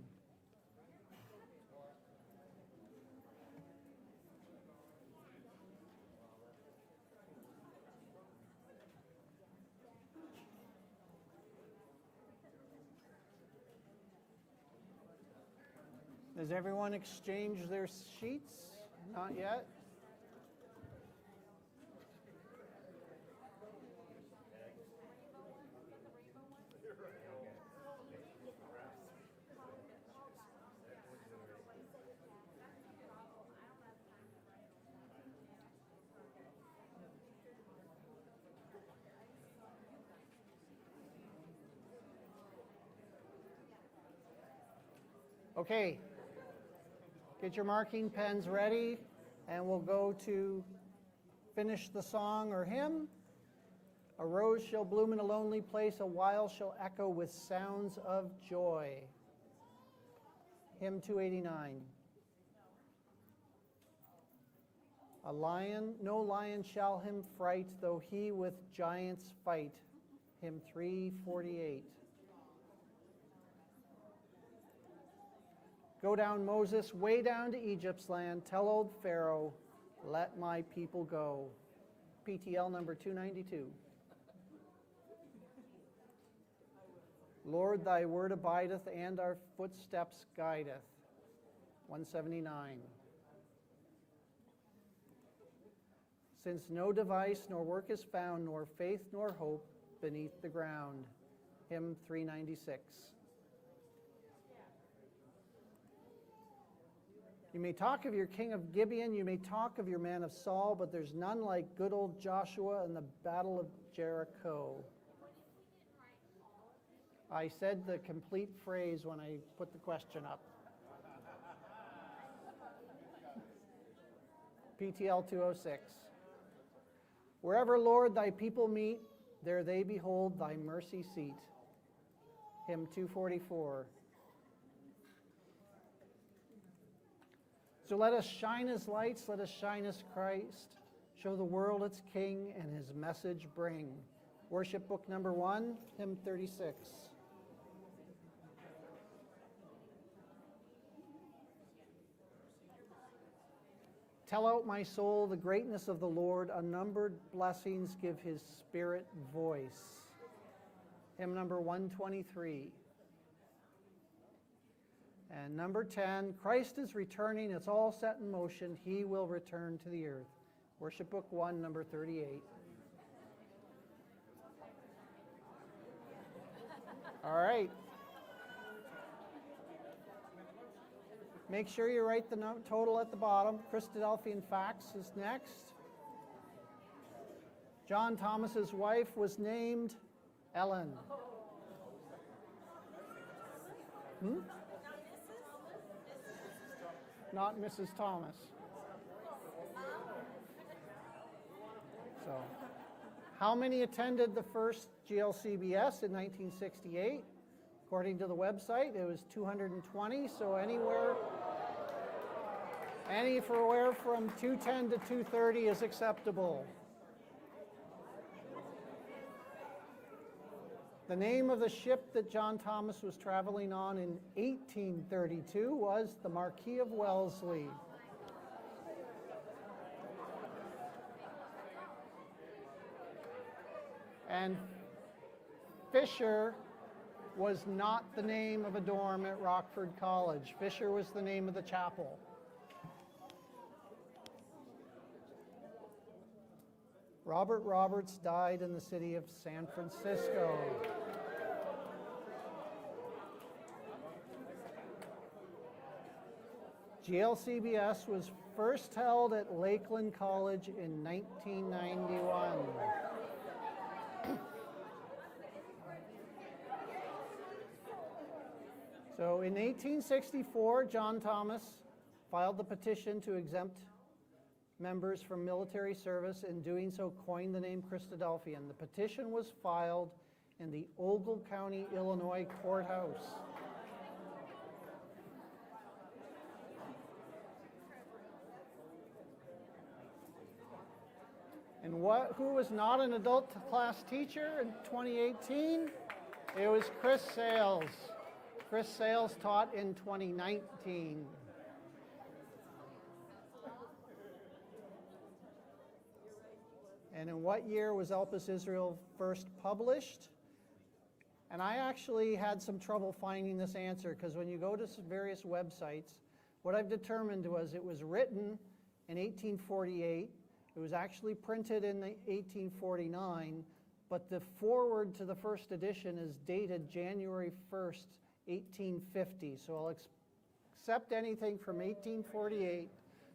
Has everyone exchanged their sheets? Not yet? Okay. Get your marking pens ready. And we'll go to finish the song or hymn. A rose shall bloom in a lonely place, a while shall echo with sounds of joy. Hymn 289. A lion, no lion shall him fright, though he with giants fight. Hymn 348. Go down, Moses, way down to Egypt's land. Tell old Pharaoh, let my people go. PTL number 292. Lord, thy word abideth, and our footsteps guideth. 179. Since no device nor work is found, nor faith nor hope beneath the ground. Hymn 396. You may talk of your king of Gibeon, you may talk of your man of Saul, but there's none like good old Joshua in the battle of Jericho. I said the complete phrase when I put the question up. PTL 206. Wherever, Lord, thy people meet, there they behold thy mercy seat. Hymn 244. So let us shine as lights, let us shine as Christ, show the world its King and his message bring. Worship book number 1, hymn 36. Tell out, my soul, the greatness of the Lord. Unnumbered blessings give his spirit voice. Hymn number 123. And number 10, Christ is returning. It's all set in motion. He will return to the earth. Worship book 1, number 38. All right. Make sure you write the total at the bottom. Christadelphian facts is next. John Thomas's wife was named Ellen. Not Mrs. Thomas. So, how many attended the first GLCBS in 1968? According to the website, it was 220, so anywhere from 210 to 230 is acceptable. The name of the ship that John Thomas was traveling on in 1832 was the Marquis of Wellesley. And Fisher was not the name of a dorm at Rockford College. Fisher was the name of the chapel. Robert Roberts died in the city of San Francisco. GLCBS was first held at Lakeland College in 1991. So in 1864, John Thomas filed the petition to exempt members from military service. In doing so, coined the name Christadelphian. The petition was filed in the Ogle County, Illinois courthouse. And who was not an adult class teacher in 2018? It was Chris Sales. Chris Sales taught in 2019. And in what year was Elpis Israel first published? And I actually had some trouble finding this answer, because when you go to various websites, what I've determined was it was written in 1848. It was actually printed in 1849, but the foreword to the first edition is dated January 1st, 1850. So I'll accept anything from 1848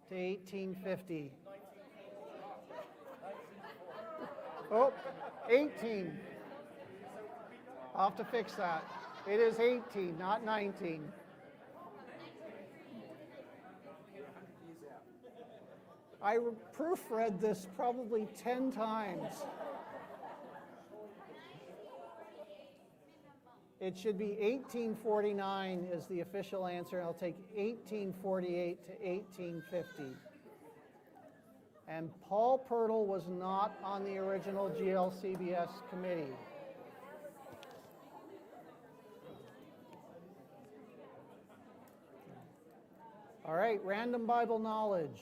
to 1850. Oh, 18. I'll have to fix that. It is 18, not 19. I proofread this probably 10 times. It should be 1849 is the official answer. I'll take 1848 to 1850. And Paul Pirtle was not on the original GLCBS committee. All right, random Bible knowledge.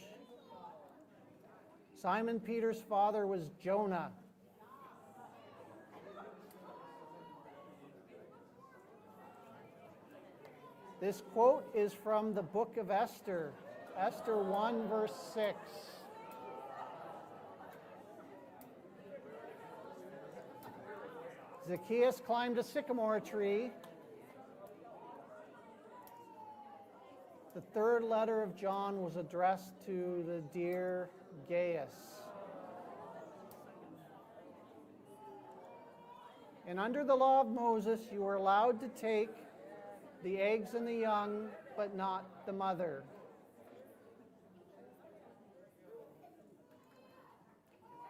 Simon Peter's father was Jonah. This quote is from the book of Esther, Esther 1, verse 6. Zacchaeus climbed a sycamore tree. The third letter of John was addressed to the dear Gaius. And under the law of Moses, you were allowed to take the eggs and the young, but not the mother.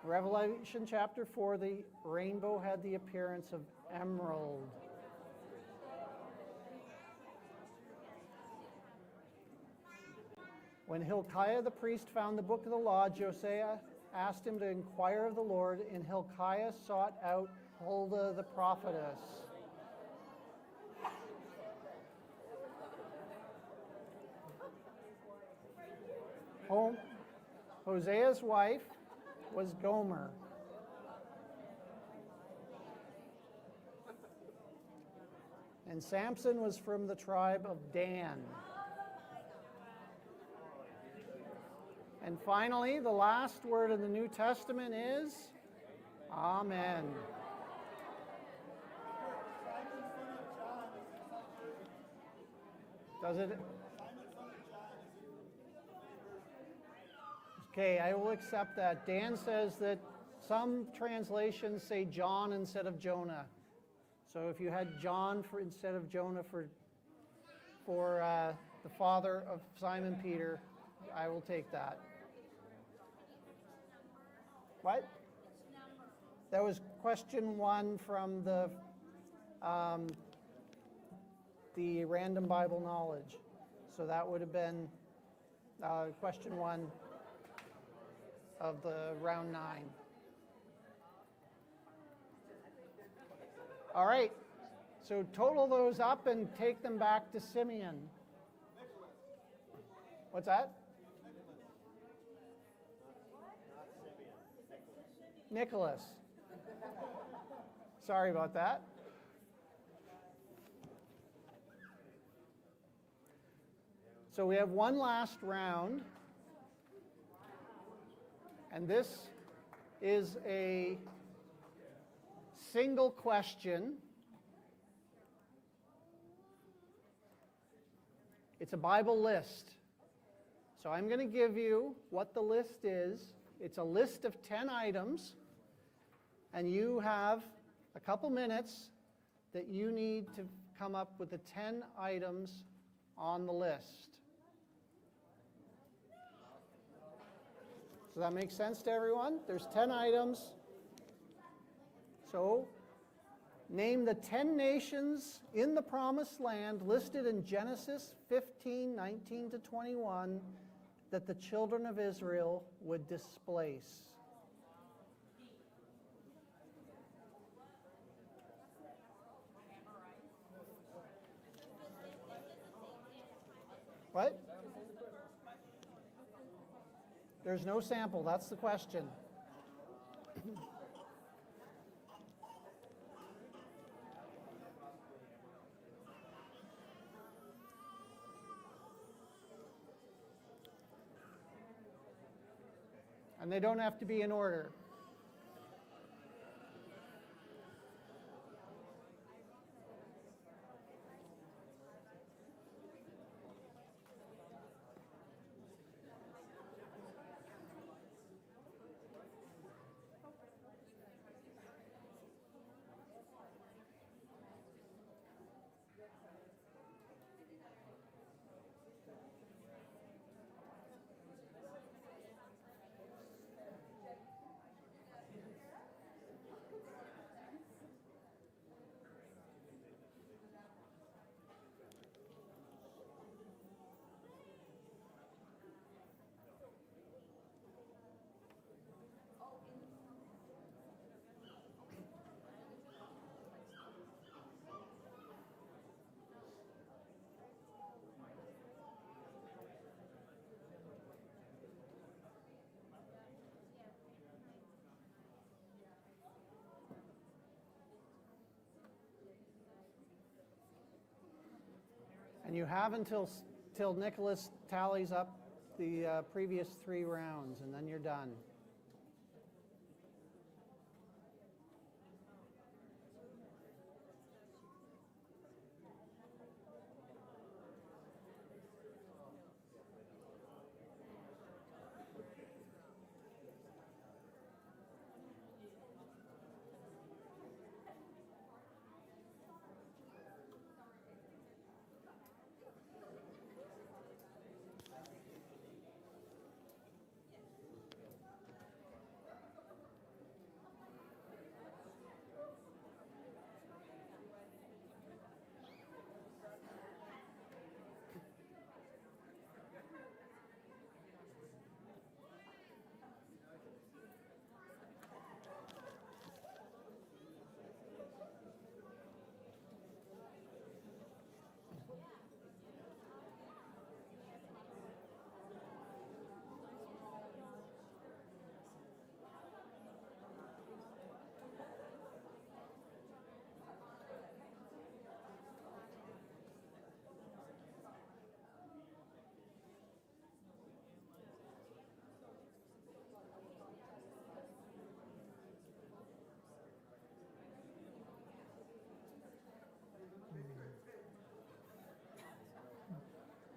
Revelation chapter 4, the rainbow had the appearance of emerald. When Hilkiah the priest found the book of the law, Josiah asked him to inquire of the Lord, and Hilkiah sought out Huldah the prophetess. Hosea's wife was Gomer. And Samson was from the tribe of Dan. And finally, the last word in the New Testament is Amen. Does it? Okay, I will accept that. Dan says that some translations say John instead of Jonah. So if you had John instead of Jonah for the father of Simon Peter, I will take that. What? That was question 1 from the random Bible knowledge. So that would have been question 1 of the round 9. All right, so total those up and take them back to Simeon. What's that? Nicholas. Sorry about that. So we have one last round. And this is a single question. It's a Bible list. So I'm going to give you what the list is. It's a list of 10 items, and you have a couple minutes that you need to come up with the 10 items on the list. Does that make sense to everyone? There's 10 items. So, name the 10 nations in the Promised Land listed in Genesis 15, 19 to 21 that the children of Israel would displace. What? There's no sample, that's the question. And they don't have to be in order. you have till Nicholas tallies up the previous 3 rounds, and then you're done.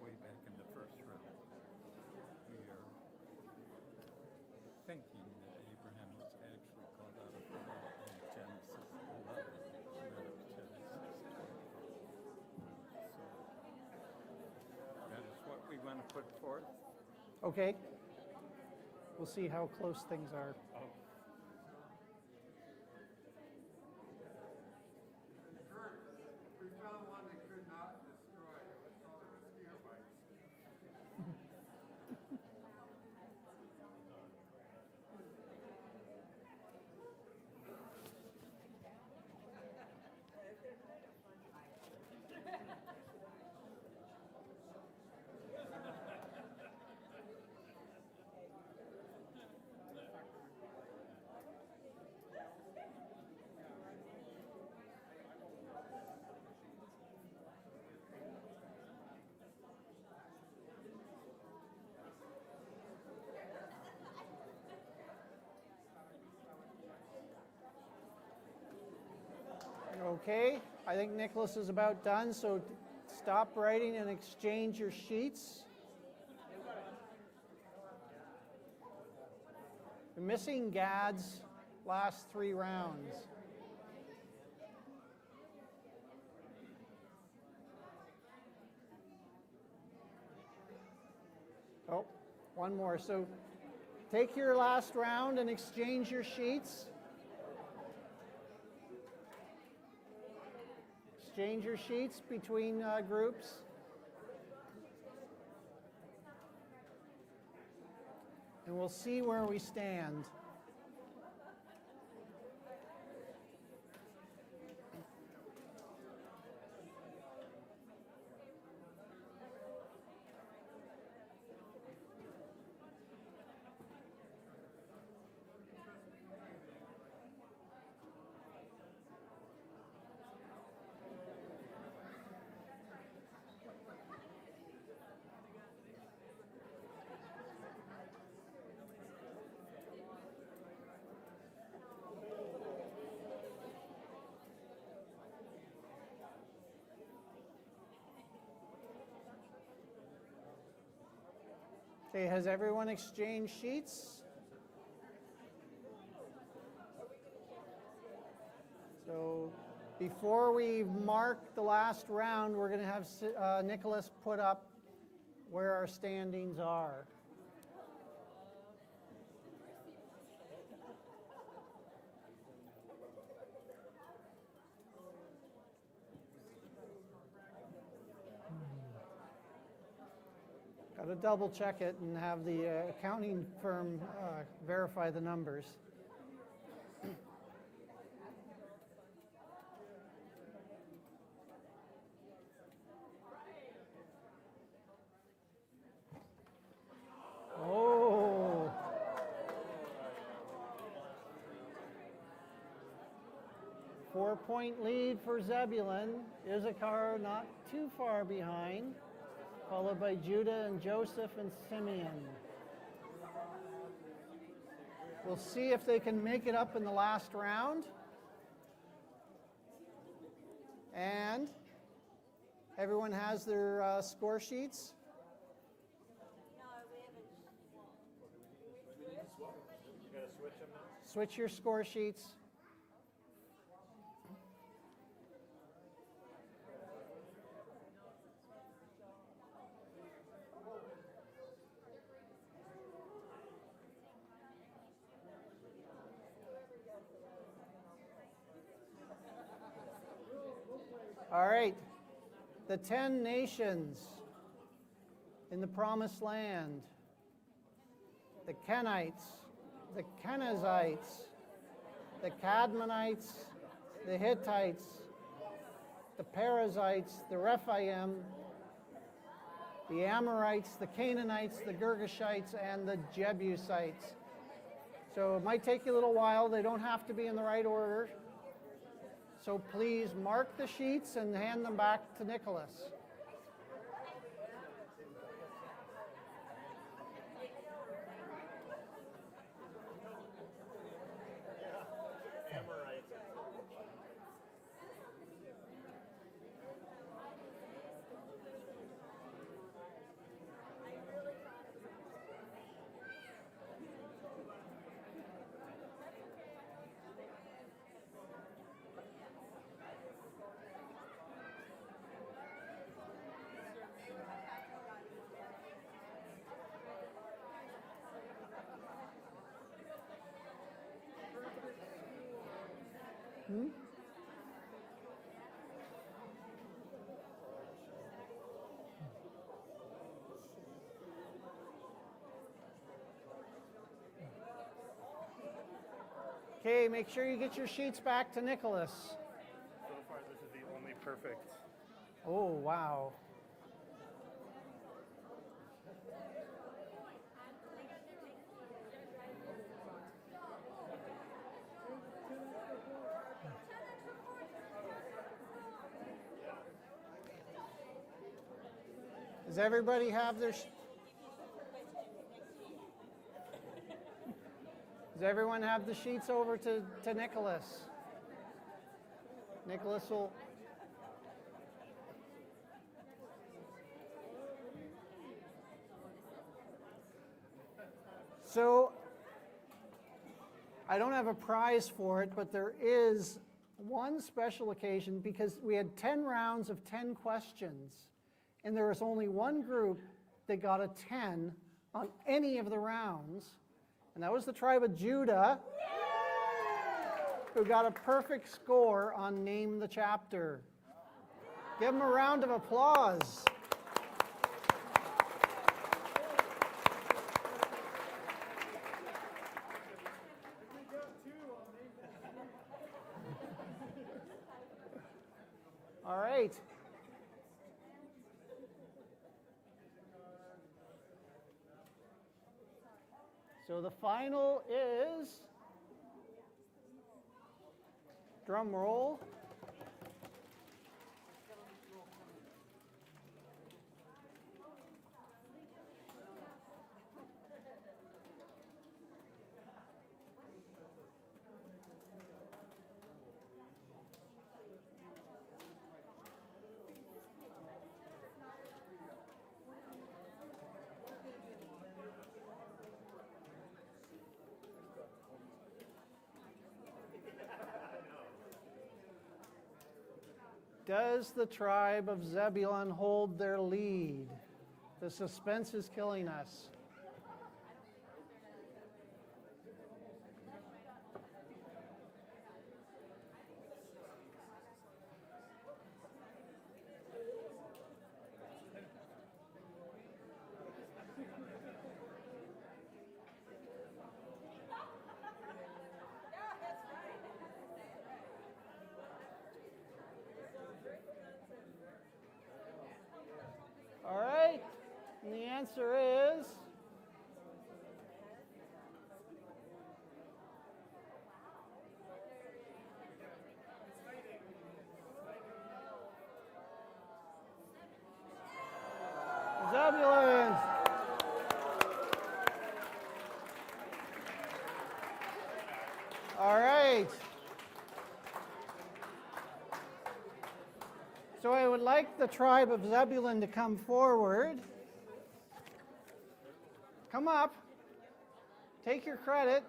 Way back in the first round, we are thinking that Abraham was actually called out of the law in Genesis 11, not of Genesis 12. So that is what we want to put forth. Okay. We'll see how close things are. We found one that could not destroy. It was called a mosquito bite. Okay, I think Nicholas is about done, so stop writing and exchange your sheets. You're missing Gad's last 3 rounds. Oh, one more. So take your last round and exchange your sheets. Exchange your sheets between groups. And we'll see where we stand. Okay, has everyone exchanged sheets? So before we mark the last round, we're going to have Nicholas put up where our standings are. Got to double check it and have the accounting firm verify the numbers. Oh. 4-point lead for Zebulun. Issachar not too far behind, followed by Judah and Joseph and Simeon. We'll see if they can make it up in the last round. And everyone has their score sheets. No, we haven't. Switch your score sheets. All right, the 10 nations in the Promised Land: the Kenites, the Kenizzites, the Cadmonites, the Hittites, the Perizzites, the Rephaim, the Amorites, the Canaanites, the Girgashites, and the Jebusites. So it might take you a little while. They don't have to be in the right order. So please mark the sheets and hand them back to Nicholas. Okay, make sure you get your sheets back to Nicholas. So far, this is the only perfect. Oh, wow. Does everybody have their... Does everyone have the sheets over to Nicholas? Nicholas will... So, I don't have a prize for it, but there is one special occasion because we had 10 rounds of 10 questions, and there was only one group that got a 10 on any of the rounds, and that was the tribe of Judah, who got a perfect score on Name the Chapter. Give them a round of applause. All right. So the final is, drum roll. Does the tribe of Zebulun hold their lead? The suspense is killing us. All right, and the answer is All right. So I would like the tribe of Zebulun to come forward. Come up. Take your credit.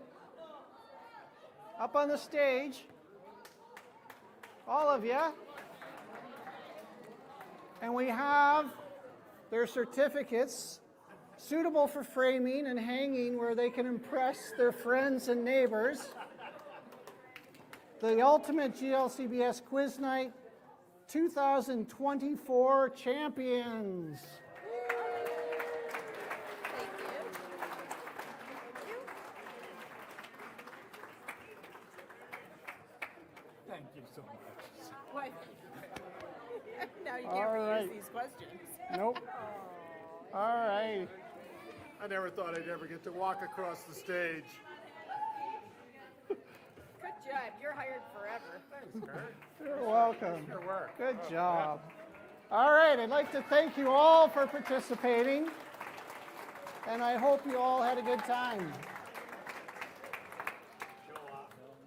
Up on the stage. All of you. And we have their certificates suitable for framing and hanging where they can impress their friends and neighbors. The Ultimate GLCBS Quiz Night 2024 champions. Thank you. Thank you so much. Why? Now you All can't reuse right. these questions. Nope. All right. I never thought I'd ever get to walk across the stage. Good job. You're hired forever. Thanks, Kurt. You're welcome. Your work. Good job. All right, I'd like to thank you all for participating, and I hope you all had a good time.